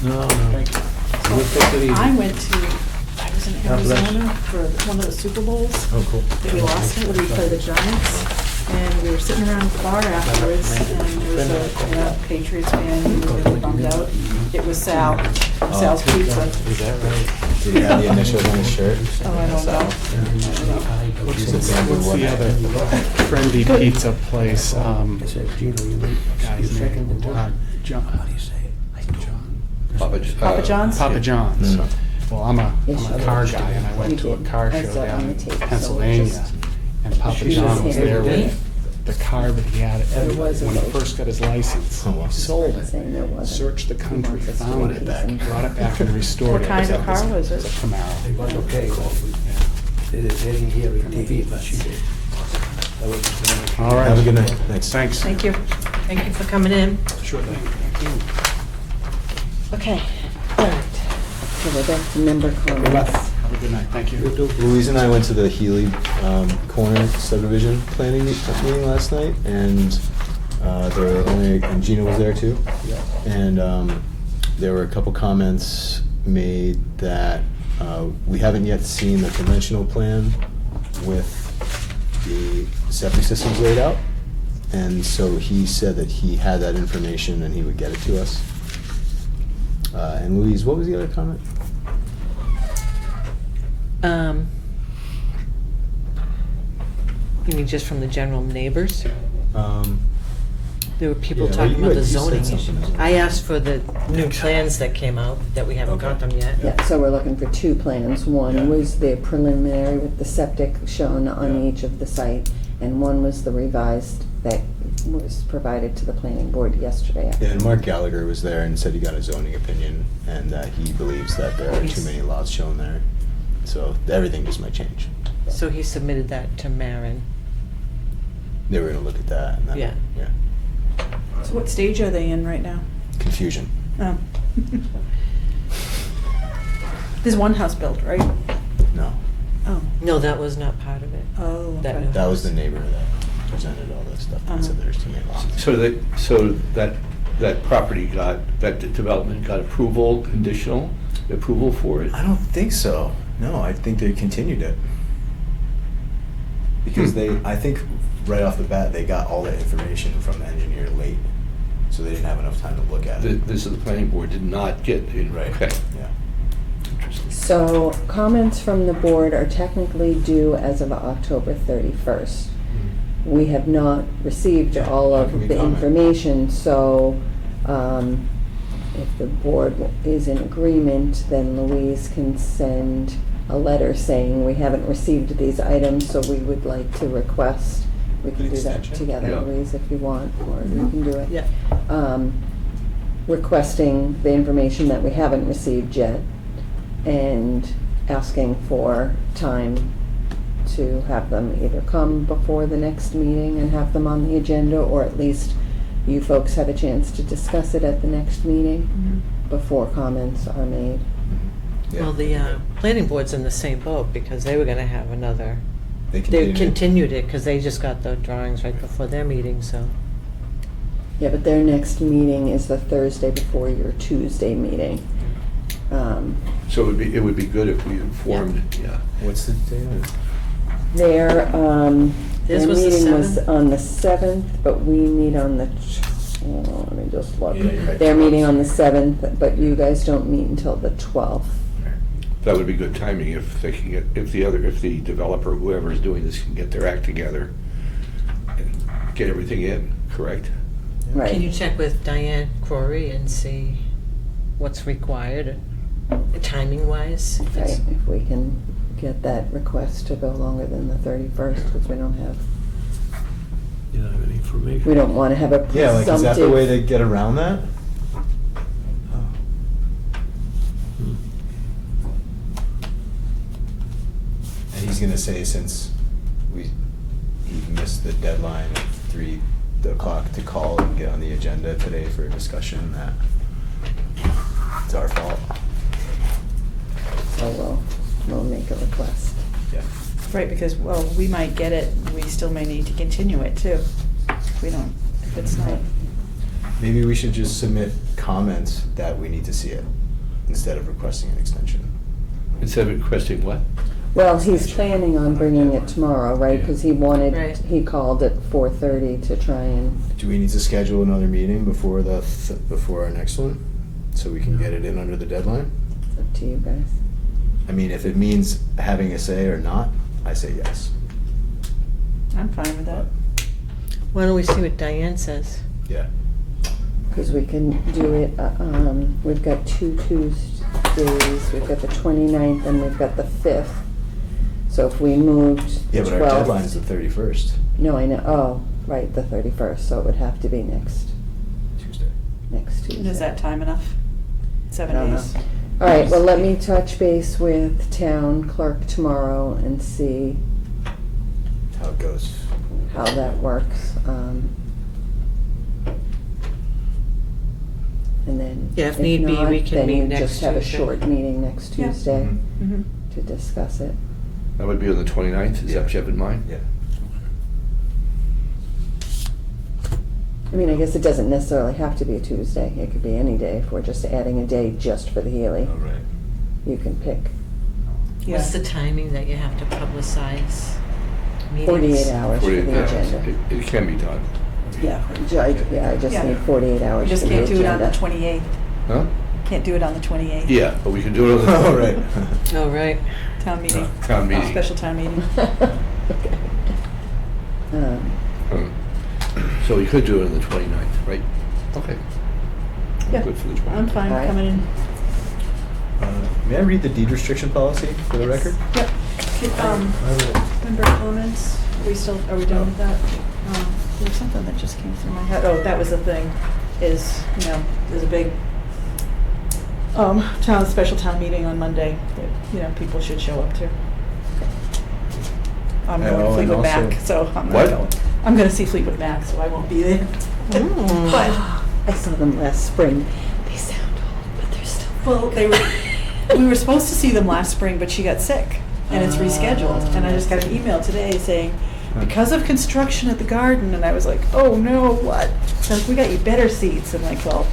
No, no.
Thank you.
We'll take it easy.
I was in
God bless.
Arizona for one of the Super Bowls.
Oh, cool.
That we lost it when we played the Giants. And we were sitting around the bar afterwards, and there was a Patriots fan who was really bummed out. It was Sal's Pizza.
Is that right?
Did he have the initials on his shirt?
Oh, I don't know.
What's
He's a bamboo
what's
one.
the other trendy pizza place?
I said, Gino, you need
Guy's
second
name,
the word.
John.
How do you say it? Like John?
Papa John's?
Papa John's.
Mm.
Well, I'm a
Yes, you
car
did.
guy, and I went
You
to a
did.
car
I
show
saw it
down
on the
in
tape, so
Pennsylvania,
just-
and Papa
She
John
just
was
handed
there
it.
with the car that he had
There was a
when he
vote.
first got his license.
Oh, wow.
He sold
Saying
it,
there wasn't.
searched the country,
He wants us to
found
do
it,
these and-
brought it back and restored
What
it.
kind of car was
It's
it?
a Camaro.
It was okay, but they didn't hear it TV, but she did. That was just
All right.
Have a good night. Thanks.
Thanks.
Thank you.
Thank you for coming in.
Sure thing.
Okay, all right.
So we're back to member comments.
Have a good night. Thank you.
Louise and I went to the Healy Corner subdivision planning meeting last night, and there were only, and Gina was there too.
Yeah.
And there were a couple comments made that we haven't yet seen the conventional plan with the septic systems laid out. And so he said that he had that information and he would get it to us. And Louise, what was the other comment?
You mean just from the general neighbors? There were people
Yeah,
talking
you
about the
had- you said
zoning
something
issues.
as well.
I asked for the new plans that came out, that we haven't got them yet.
Yeah, so we're looking for 2 plans.
Yeah.
One was the preliminary with the septic shown on
Yeah.
each of the site, and one was the revised that was provided to the planning board yesterday.
Yeah, and Mark Gallagher was there and said he got a zoning opinion, and that he believes that there are too many lots shown there. So everything just might change.
So he submitted that to Maren.
They were gonna look at that, and then,
Yeah.
yeah,
So what stage are they in right now?
confusion.
Oh. There's one house built, right?
No,
Oh.
No, that was not part of it.
Oh,
That
okay.
new
that was the neighbor that presented all that stuff and said
Uh-huh.
there's too many lots.
So that property got, that development got approval, conditional approval for it?
I don't think so. No, I think they continued it. Because I think right off the bat, they got all that information from the engineer late, so they didn't have enough time to look at it.
This is the planning board did not get in,
Right.
okay.
Yeah.
Interesting.
So comments from the board are technically due as of October 31st. We have not received
Yeah,
all
how can we
of the
comment?
information, so if the board is in agreement, then Louise can send a letter saying we haven't received these items, so we would like to request. We can
An
do that
extension?
together,
Yeah.
Louise, if you want, or you can do it.
Yeah.
Requesting the information that we haven't received yet, and asking for time to have them either come before the next meeting and have them on the agenda, or at least you folks have a chance to discuss it at the next meeting
Mhm.
before comments are made.
Yeah.
Well, the planning board's in the same boat because they were gonna have another,
They
they
continued it.
continued it because they just got the drawings right before their meeting, so.
Yeah, but their next meeting is the Thursday before your Tuesday meeting.
So it would be good if we informed, yeah.
What's the date on it?
Their
This was the
meeting was
7th?
on the 7th, but we meet on the, let me just look.
Yeah, you're right.
They're meeting on the 7th, but you guys don't meet until the 12th.
That would be good timing if they can get, if the developer, whoever is doing this, can get their act together and get everything in, correct?
Right.
Can you check with Diane Corey and see what's required, timing-wise?
Right, if we can get that request to go longer than the 31st, because we don't have,
You don't have any information?
we don't want to have a
Yeah, like, is that the way
presumptive.
to get around that? And he's gonna say since he missed the deadline of 3 o'clock to call and get on the agenda today for a discussion, that it's our fault.
So we'll make a request.
Yeah.
Right, because, well, we might get it, we still may need to continue it too. If we don't, if it's not.
Maybe we should just submit comments that we need to see it, instead of requesting an extension.
Instead of requesting what?
Well, he's planning on bringing it tomorrow, right? Because he wanted,
Right.
he called at 4:30 to try and,
Do we need to schedule another meeting before before our next one? So we can get it in under the deadline?
it's up to you guys.
I mean, if it means having a say or not, I say yes.
I'm fine with that.
Why don't we see what Diane says?
Yeah.
Because we can do it, we've got 2 Tuesdays, we've got the 29th and we've got the 5th. So if we moved
Yeah,
the
but our
12th.
deadline is the 31st,
No, I know, oh, right, the 31st, so it would have to be next
Tuesday.
Tuesday.
And is that time enough? 7
I don't
days?
know. All right, well, let me touch base with town clerk tomorrow and see
How it goes.
how that works. And then,
Yeah, if need be,
not,
we can
then
meet
you
next
just have a
Tuesday.
short meeting next
Yeah.
Tuesday
Mhm.
Mm-hmm.
to discuss it.
That would be on the 29th, is that what you have in mind?
Yeah.
I mean, I guess it doesn't necessarily have to be a Tuesday. It could be any day. If we're just adding a day just for the Healy,
All right.
you can pick
What's the timing that you have to publicize meetings?
48 hours for the
Yeah,
agenda.
It can be done.
Yeah.
I just
Yeah.
need 48
We
hours
just
for the
can't do it on the
agenda.
28th.
Huh?
Can't do it on the 28th.
Yeah, but we can do it on the
All right.
Oh, right.
Town meeting.
Town meeting.
Special town meeting.
Okay.
So we could do it on the 29th, right? Okay.
Yeah.
Good for the 29th.
I'm fine
All right.
coming in.
May I read the deed restriction policy for the record?
Yep. Member comments, are we done with that? There was something that just came through my head. Oh, that was the thing, is, there's a big, special town meeting on Monday that, people should show up to. I'm going to
and
Fleetwood
also-
Mac, so I'm
What?
not going. I'm going to see Fleetwood Mac, so I won't be there. But,
I saw them last spring. They sound old, but they're still.
well, we were supposed to see them last spring, but she got sick, and it's rescheduled. And I just got an email today saying, because of construction at the garden, and I was like, oh no, what? So we got you better seats. I'm like, well,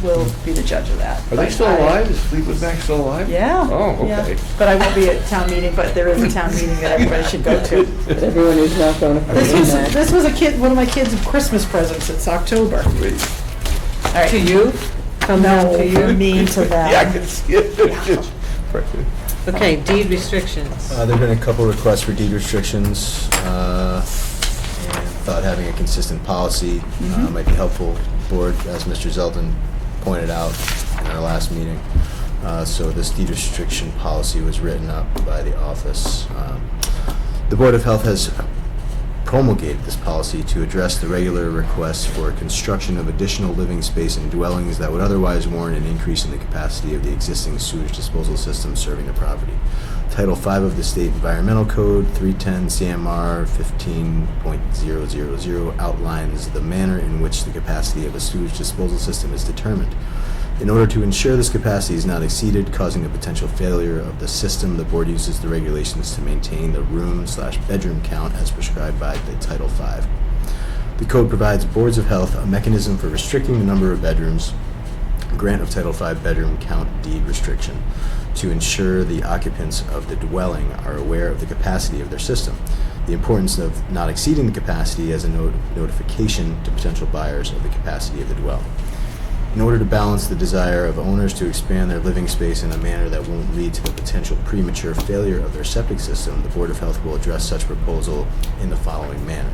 we'll be the judge of that.
Are they
But
still alive? Is Fleetwood Mac still alive?
Yeah.
Oh,
yeah.
okay.
But I won't be at town meeting, but there is a town meeting that everybody should go to.
But everyone who's not going to
This was one of my kids' Christmas presents. It's October.
Great.
All right.
To you? Come down
No,
to
for
you?
me to them.
Yeah, I can see it.
Okay, deed restrictions.
There've been a couple requests for deed restrictions, and thought having a consistent policy might be helpful. Board, as Mr. Zeldin pointed out in our last meeting. So this deed restriction policy was written up by the office. The Board of Health has promulgated this policy to address the regular requests for construction of additional living space in dwellings that would otherwise warrant an increase in the capacity of the existing sewage disposal system serving the property. Title V of the State Environmental Code, 310 CMR 15.000, outlines the manner in which the capacity of a sewage disposal system is determined. In order to ensure this capacity is not exceeded, causing a potential failure of the system, the board uses the regulations to maintain the room/bedroom count as prescribed by the Title V. The code provides boards of health a mechanism for restricting the number of bedrooms, grant of Title V bedroom count deed restriction, to ensure the occupants of the dwelling are aware of the capacity of their system, the importance of not exceeding the capacity as a notification to potential buyers of the capacity of the dwelling. In order to balance the desire of owners to expand their living space in a manner that won't lead to the potential premature failure of their septic system, the Board of Health will address such proposal in the following manner.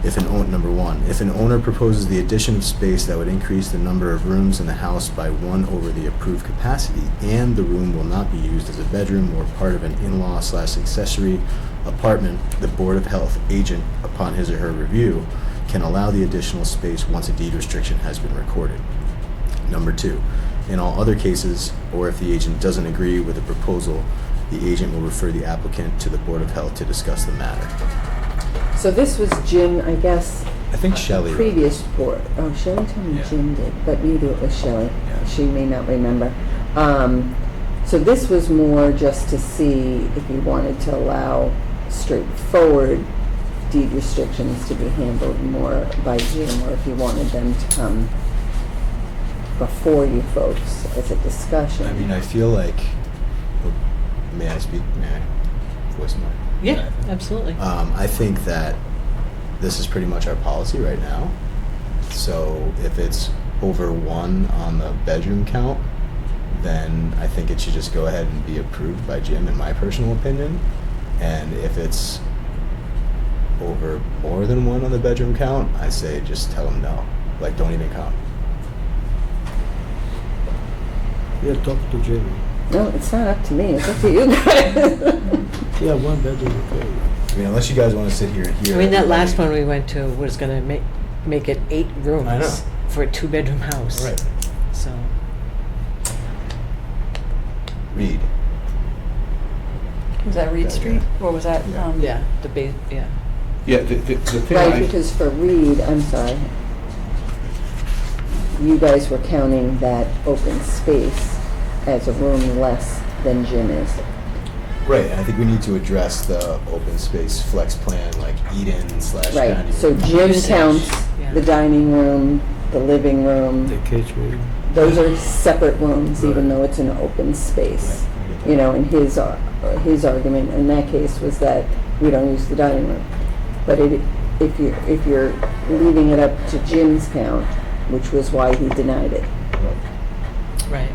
Number one, if an owner proposes the addition of space that would increase the number of rooms in the house by 1 over the approved capacity, and the room will not be used as a bedroom or part of an in-law/accessory apartment, the Board of Health agent, upon his or her review, can allow the additional space once a deed restriction has been recorded. Number two, in all other cases, or if the agent doesn't agree with the proposal, the agent will refer the applicant to the Board of Health to discuss the matter.
So this was Jim, I guess,
I think Shelley.
previous board. Oh, Shelley told me
Yeah.
Jim did, but maybe it was Shelley.
Yeah.
She may not remember. So this was more just to see if you wanted to allow straightforward deed restrictions to be handled more by Jim, or if you wanted them to come before you folks as a discussion.
I mean, I feel like. May I speak? May I voice my?
Yeah, absolutely.
I think that this is pretty much our policy right now. So if it's over 1 on the bedroom count, then I think it should just go ahead and be approved by Jim, in my personal opinion. And if it's over more than 1 on the bedroom count, I say just tell them no. Like, don't even come.
Yeah, talk to Jamie.
No, it's not up to me. It's up to you guys.
Yeah, 1 bedroom, okay.
I mean, unless you guys want to sit here and hear.
I mean, that last
everybody-
one we went to was gonna make it 8 rooms.
I know.
For a 2-bedroom house.
Right.
So,
Read.
Was that Reed
Yeah,
Street, or was that,
Yeah.
yeah.
yeah.
Yeah, the thing
Right, because for Reed, I'm sorry, you guys were counting that open space as a room less than Jim is.
Right, and I think we need to address the open space flex plan, like Eden/dining
Right,
room.
so Jim
Usage,
counts
yeah.
the dining room, the living
The
room,
catering.
those are separate rooms, even
Right.
though it's an open space.
Right.
You know, and his argument in that case was that we don't use the dining room. But if you're leaving it up to Jim's count, which was why he denied it.
Right.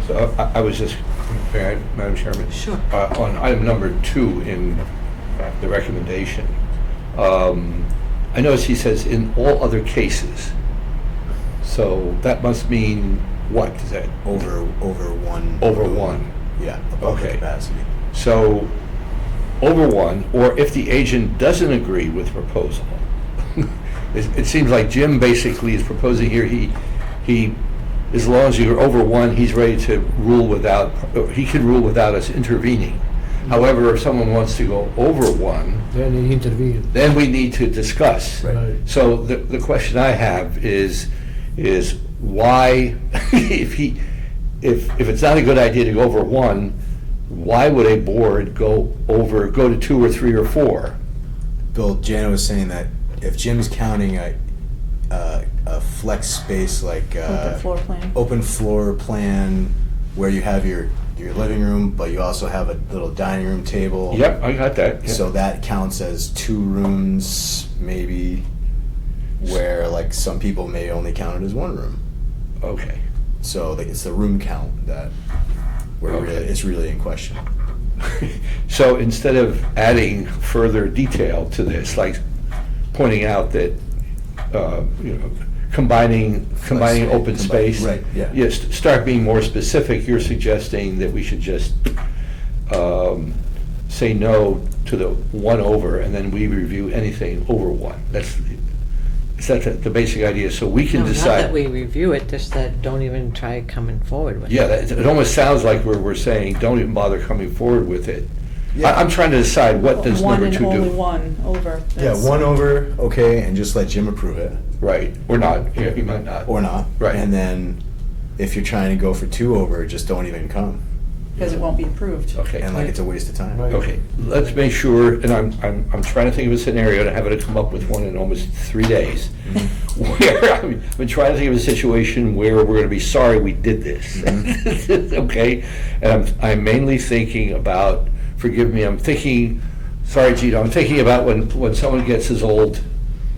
So I was just, Madam Chairman.
Sure.
On item number 2 in the recommendation, I notice he says in all other cases. So that must mean what? Is that
Over 1.
over 1?
Yeah, above the
Okay.
capacity.
So over 1, or if the agent doesn't agree with the proposal. It seems like Jim basically is proposing here, he, as long as you're over 1, he's ready to rule without, he can rule without us intervening. However, if someone wants to go over 1,
Then he intervened.
then we need to discuss.
Right.
So the question I have is why, if it's not a good idea to go over 1, why would a board go to 2 or 3 or 4?
Bill, Jana was saying that if Jim's counting a flex space like
Open floor plan.
open floor plan where you have your living room, but you also have a little dining room table.
Yep, I got that. yeah.
So that counts as 2 rooms, maybe, where like some people may only count it as 1 room.
Okay.
So like, it's the room count that where
Okay.
it's really in question.
So instead of adding further detail to this, like pointing out that, combining open space.
Right, yeah.
Yes, start being more specific, you're suggesting that we should just say no to the 1 over, and then we review anything over 1. Is that the basic idea, so we can
No,
decide?
not that we review it, just that don't even try coming forward with it.
Yeah, it almost sounds like we're saying, don't even bother coming forward with it.
Yeah.
I'm trying to decide, what does
1
number
and
2
only
do?
1 over.
Yeah,
That's-
1 over, okay, and just let Jim approve it.
Right, or not, yeah, he might not.
Or not.
Right.
And then if you're trying to go for 2 over, just don't even come.
because it won't be approved.
Okay.
And like it's a waste of time.
Right.
Okay, let's make sure, and I'm trying to think of a scenario, and I haven't come up with one in almost 3 days, where, I've been trying to think of a situation where we're gonna be sorry we did this. Okay? And I'm mainly thinking about, forgive me, I'm thinking, sorry Gino, I'm thinking about when someone gets as old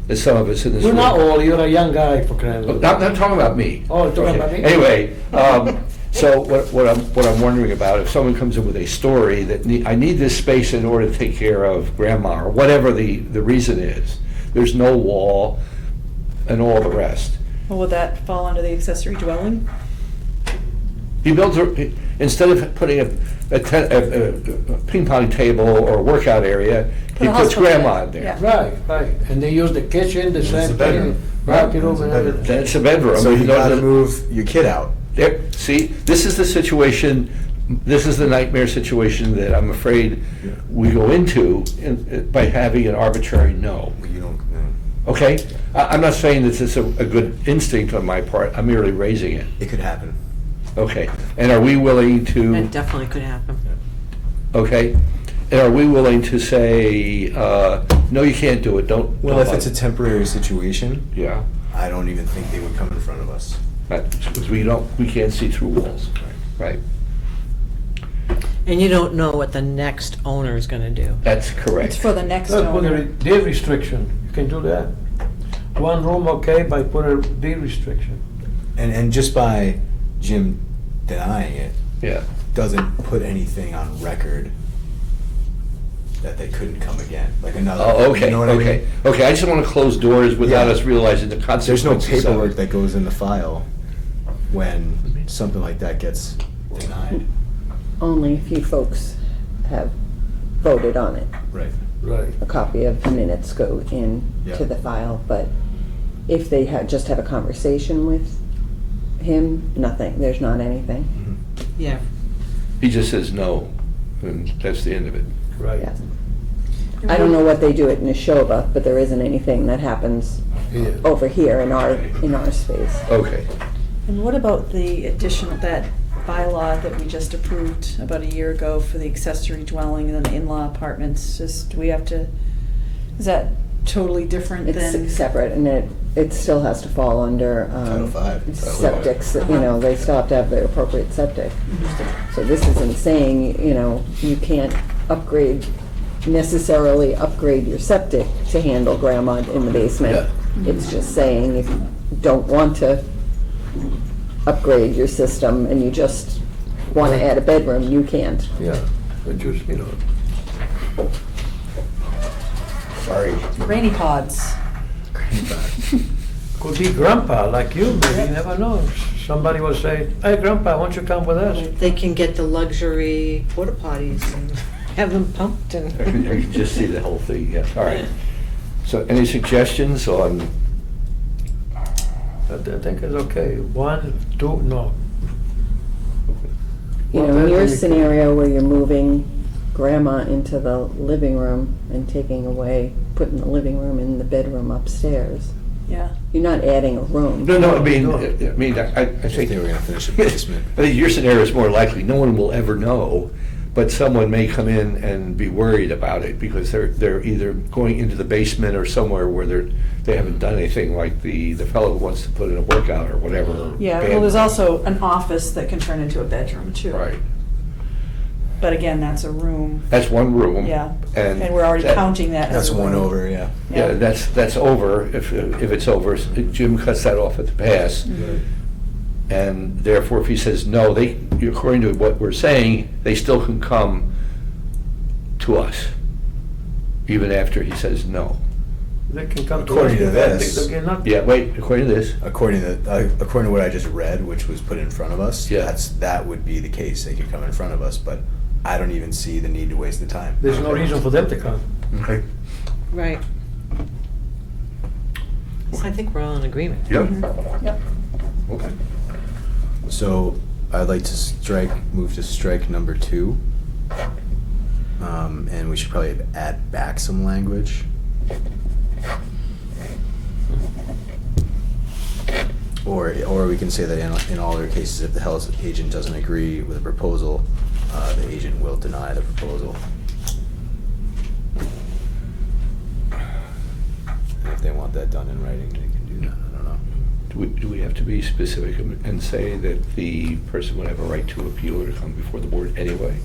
as some of us in this
You're
room.
not old, you're a young guy for crying out loud.
Not talking about me.
Oh, you're talking about me?
Anyway, so what I'm wondering about, if someone comes in with a story that I need this space in order to take care of grandma, or whatever the reason is, there's no wall and all the rest.
Well, would that fall under the accessory dwelling?
He builds, instead of putting a ping pong table or a workout area,
Put
he
a
puts
hospital
grandma
bed,
in
yeah.
there.
Right. And they use the kitchen, the
It's
same
a bedroom.
thing, bathroom
It's a
and
bedroom.
everything.
That's a bedroom.
So you gotta
know,
move your kid out.
There, see, this is the situation, this is the nightmare situation that I'm afraid we go into by having an arbitrary no.
You don't,
Okay? I'm not saying this is a good instinct on my part, I'm merely raising it.
it could happen.
Okay? And are we willing to,
That definitely could happen.
okay? And are we willing to say, no, you can't do it, don't.
Well,
don't
if it's a
bother.
temporary situation,
Yeah,
I don't even think they would come in front of us.
because we can't see through walls, right?
And you don't know what the next owner is gonna do.
That's correct.
It's for the next
Let's put a
owner.
deed restriction, you can do that. One room, okay, but put a deed restriction.
And just by Jim denying it,
Yeah.
doesn't put anything on record that they couldn't come again, like another.
Oh, okay,
You know what I mean?
okay. Okay, I just don't want to close doors without
Yeah.
us realizing the
There's
consequences.
no
of
paperwork
it.
that goes in the file when something like that gets denied.
Only if you folks have voted on it.
Right.
Right.
A copy of the minutes go in
Yeah.
to the file, but if they just have a conversation with him, nothing, there's not anything.
Yeah.
He just says no, and that's the end of it.
Right.
Yeah. I don't know what they do at Neshoba, but there isn't anything that happens
Yeah.
over here in our space.
Okay.
And what about the addition of that bylaw that we just approved about a year ago for the accessory dwelling and then the in-law apartments? Just, do we have to, is that totally different than?
It's separate, and it still has to fall under
Title V.
septics, you know, they still have to have the appropriate septic. So this isn't saying, you know, you can't necessarily upgrade your septic to handle grandma in the basement. It's just saying if you don't want to upgrade your system and you just want to add a bedroom, you can't.
Yeah, but just, you know.
Sorry.
Rainy pods.
Could be grandpa, like you, maybe, you never know. Somebody will say, hey, grandpa, why don't you come with us?
They can get the luxury porta potties and have them pumped
I
and.
can just see the whole thing, yes, all right. So any suggestions on,
I think it's okay. 1, 2, no.
You know, in your scenario where you're moving grandma into the living room and taking away, putting the living room in the bedroom upstairs,
Yeah.
you're not adding a room.
no, I mean,
No.
I
If
think.
they were gonna finish a basement.
I think your scenario is more likely, no one will ever know, but someone may come in and be worried about it because they're either going into the basement or somewhere where they haven't done anything, like the fellow who wants to put in a workout or whatever.
Yeah, well, there's also an office that can turn into a bedroom too.
Right,
But again, that's a room.
that's one room.
Yeah.
And
we're already
that-
counting that as
That's
a
one
room.
over, yeah.
Yeah, that's over, if it's over, Jim cuts that off at the pass. And therefore, if he says no, according to what we're saying, they still can come to us, even after he says no.
They can come to us.
According to
if they
this.
think they cannot.
Yeah, wait, according to this,
According to what I just read, which was put in front of us,
Yeah.
that would be the case. They could come in front of us, but I don't even see the need to waste the time.
There's no reason for them to come.
okay,
Right. So I think we're all in agreement.
yep,
Yep.
okay.
So I'd like to move to strike number 2. And we should probably add back some language. Or we can say that in all other cases, if the health agent doesn't agree with a proposal, the agent will deny the proposal. And if they want that done in writing, they can do that, I don't know.
Do we have to be specific and say that the person would have a right to appeal or to come before the board anyway?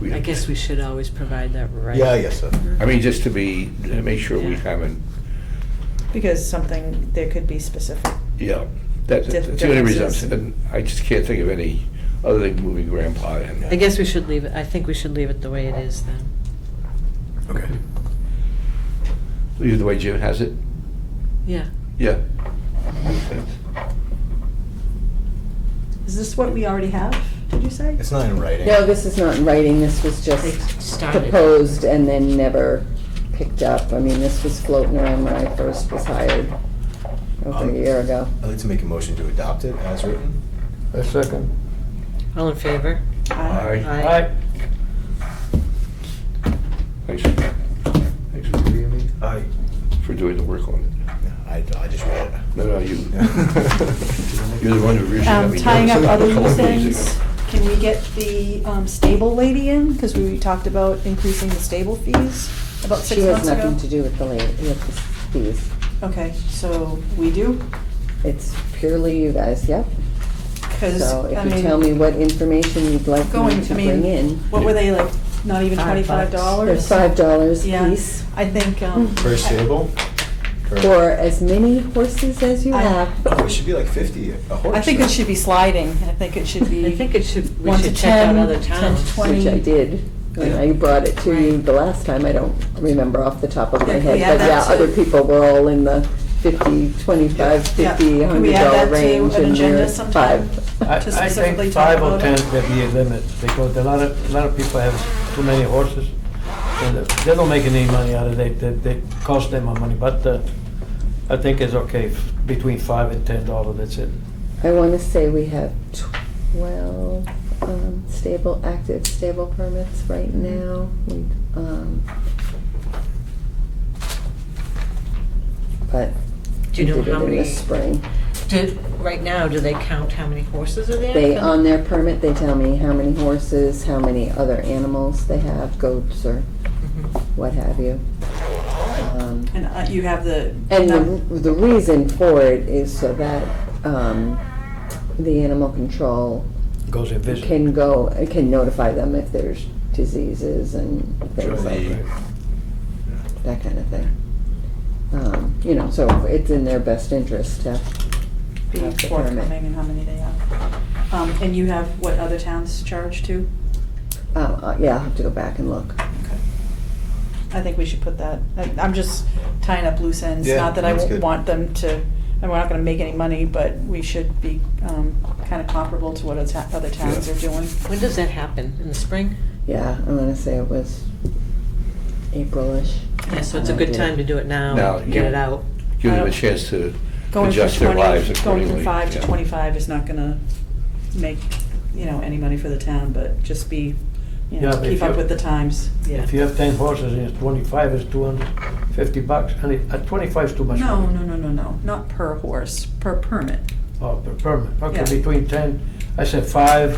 Do
I guess we should always provide that right.
Yeah, I guess so.
I mean, just to make sure we
Yeah.
haven't,
Because something, there could be specific.
yeah, that's the only reason I'm saying, I just can't think of any other than moving grandpa in.
I guess we should leave it, I think we should leave it the way it is then.
Okay. Leave it the way Jim has it?
Yeah.
Yeah. Makes sense.
Is this what we already have, did you say?
It's not in writing.
No, this is not in writing, this was
They
just
started.
proposed and then never picked up. I mean, this was floating around when I first was hired over a year ago.
I'd like to make a motion to adopt it as written.
A second.
All in favor?
Aye.
Aye.
Thanks for reading me,
Aye.
for doing the work on it.
I just read it.
No, you. You're the one who originally got me
Tying up
notes a
other
couple
loose
of meetings
ends,
ago.
can we get the stable lady in? Because we talked about increasing the stable fees about 6
She has
months ago.
nothing to do with with the fees.
Okay, so we do?
It's purely you guys, yep.
Because,
So
I
if you
mean,
tell me what information you'd like me
going,
to
I
bring
mean,
in.
what were they, like, not even
$5?
$25?
There's $5 a
Yeah.
piece
I think,
For a stable?
for as many horses as you
I-
have.
Oh, it should be like 50 a horse.
I think it should be sliding. I think it should be.
I think it should, we
1 to
should check out
10,
other
10 to
towns.
20.
Which I did, when I brought it to you
Right.
the last time, I don't remember off the top of my
Yeah, can
head.
we add
But
that
yeah,
to-
other people were all in the 50, 25,
Yeah.
50,
Can we add that
$100
to
range,
an
and
agenda
we're at
sometime?
5.
I
To specifically
think
talk
5 or
about
10
it?
can be a limit, because a lot of people have too many horses, and they don't make any money out of it, they cost them more money, but I think it's okay, between $5 and $10, that's it.
I want to say we have 12 active stable permits right now. But
Do you know
we did
how
it in the
many-
spring.
Right now, do they count how many horses are there?
They, on their permit, they tell me how many horses, how many other animals they have, goats or
Mhm.
what have you.
And you have the.
And the reason for it is so that the animal control
Goes and visit.
can notify them if there's diseases and things like
Joey.
that kind of thing. You know, so it's in their best interest to
Be
have the
forthcoming
permit.
and how many they have. And you have what other towns charge too?
Yeah, I'll have to go back and look.
Okay. I think we should put that, I'm just tying up loose ends,
Yeah,
not that I
that's good.
want them to, and we're not gonna make any money, but we should be kind of comparable to what other towns
Yeah.
are doing.
When does that happen? In the spring?
Yeah, I'm gonna say it was April-ish.
Yeah, so it's a good time to do it now,
Now,
get it out.
Give them
I
a
don't-
chance to
Going from
adjust their
20,
lives
going
accordingly.
from 5 to
Yeah.
25 is not gonna make, any money for the town, but just be,
Yeah, but
keep
if
up
you-
with the times.
Yeah.
If you have 10 horses and it's 25, it's $250, and at 25 is too much
No,
money.
no, not per horse, per permit.
Oh, per permit,
Yeah.
okay, between 10, I said 5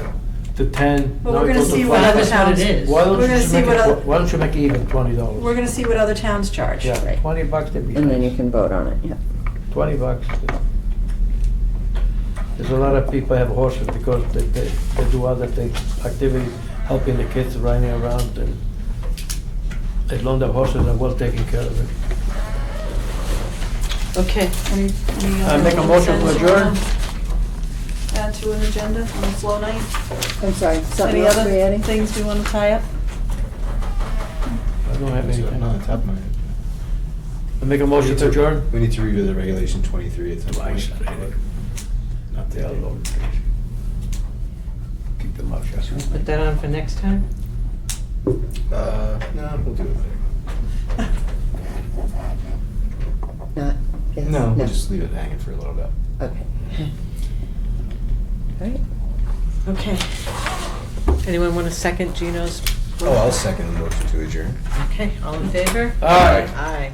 to 10.
Well,
now
we're
it
gonna
goes to
see what
20.
other
That's what
towns.
it is.
Why don't
We're
you
gonna
just
see
make
what
it,
other-
why don't you make it even $20?
We're gonna see what other towns charge.
Yeah,
Right.
$20 to be.
And then you can vote on it, yeah.
$20. There's a lot of people have horses because they do other things, activities, helping the kids running around, and as long as the horses are well taken care of it.
Okay.
Any
I
other
make a motion to
consents you
adjourn.
wanna Add to an agenda on a slow night?
I'm sorry, something
Any
else
other
we're adding?
things we wanna tie up?
I don't have anything.
Not on the top of my head.
I make a motion to adjourn.
We need to review the regulation 23 at some point.
Twice, I
but
think.
Not
They are
today.
low. Keep them out,
Should we put that on for next time?
No, we'll do it later.
Not, yes,
No, we'll just leave it hanging for a little bit.
Okay. All right.
Okay. Anyone want to second Gino's?
Oh, I'll second the motion to adjourn.
Okay, all in favor?
Aye.
Aye.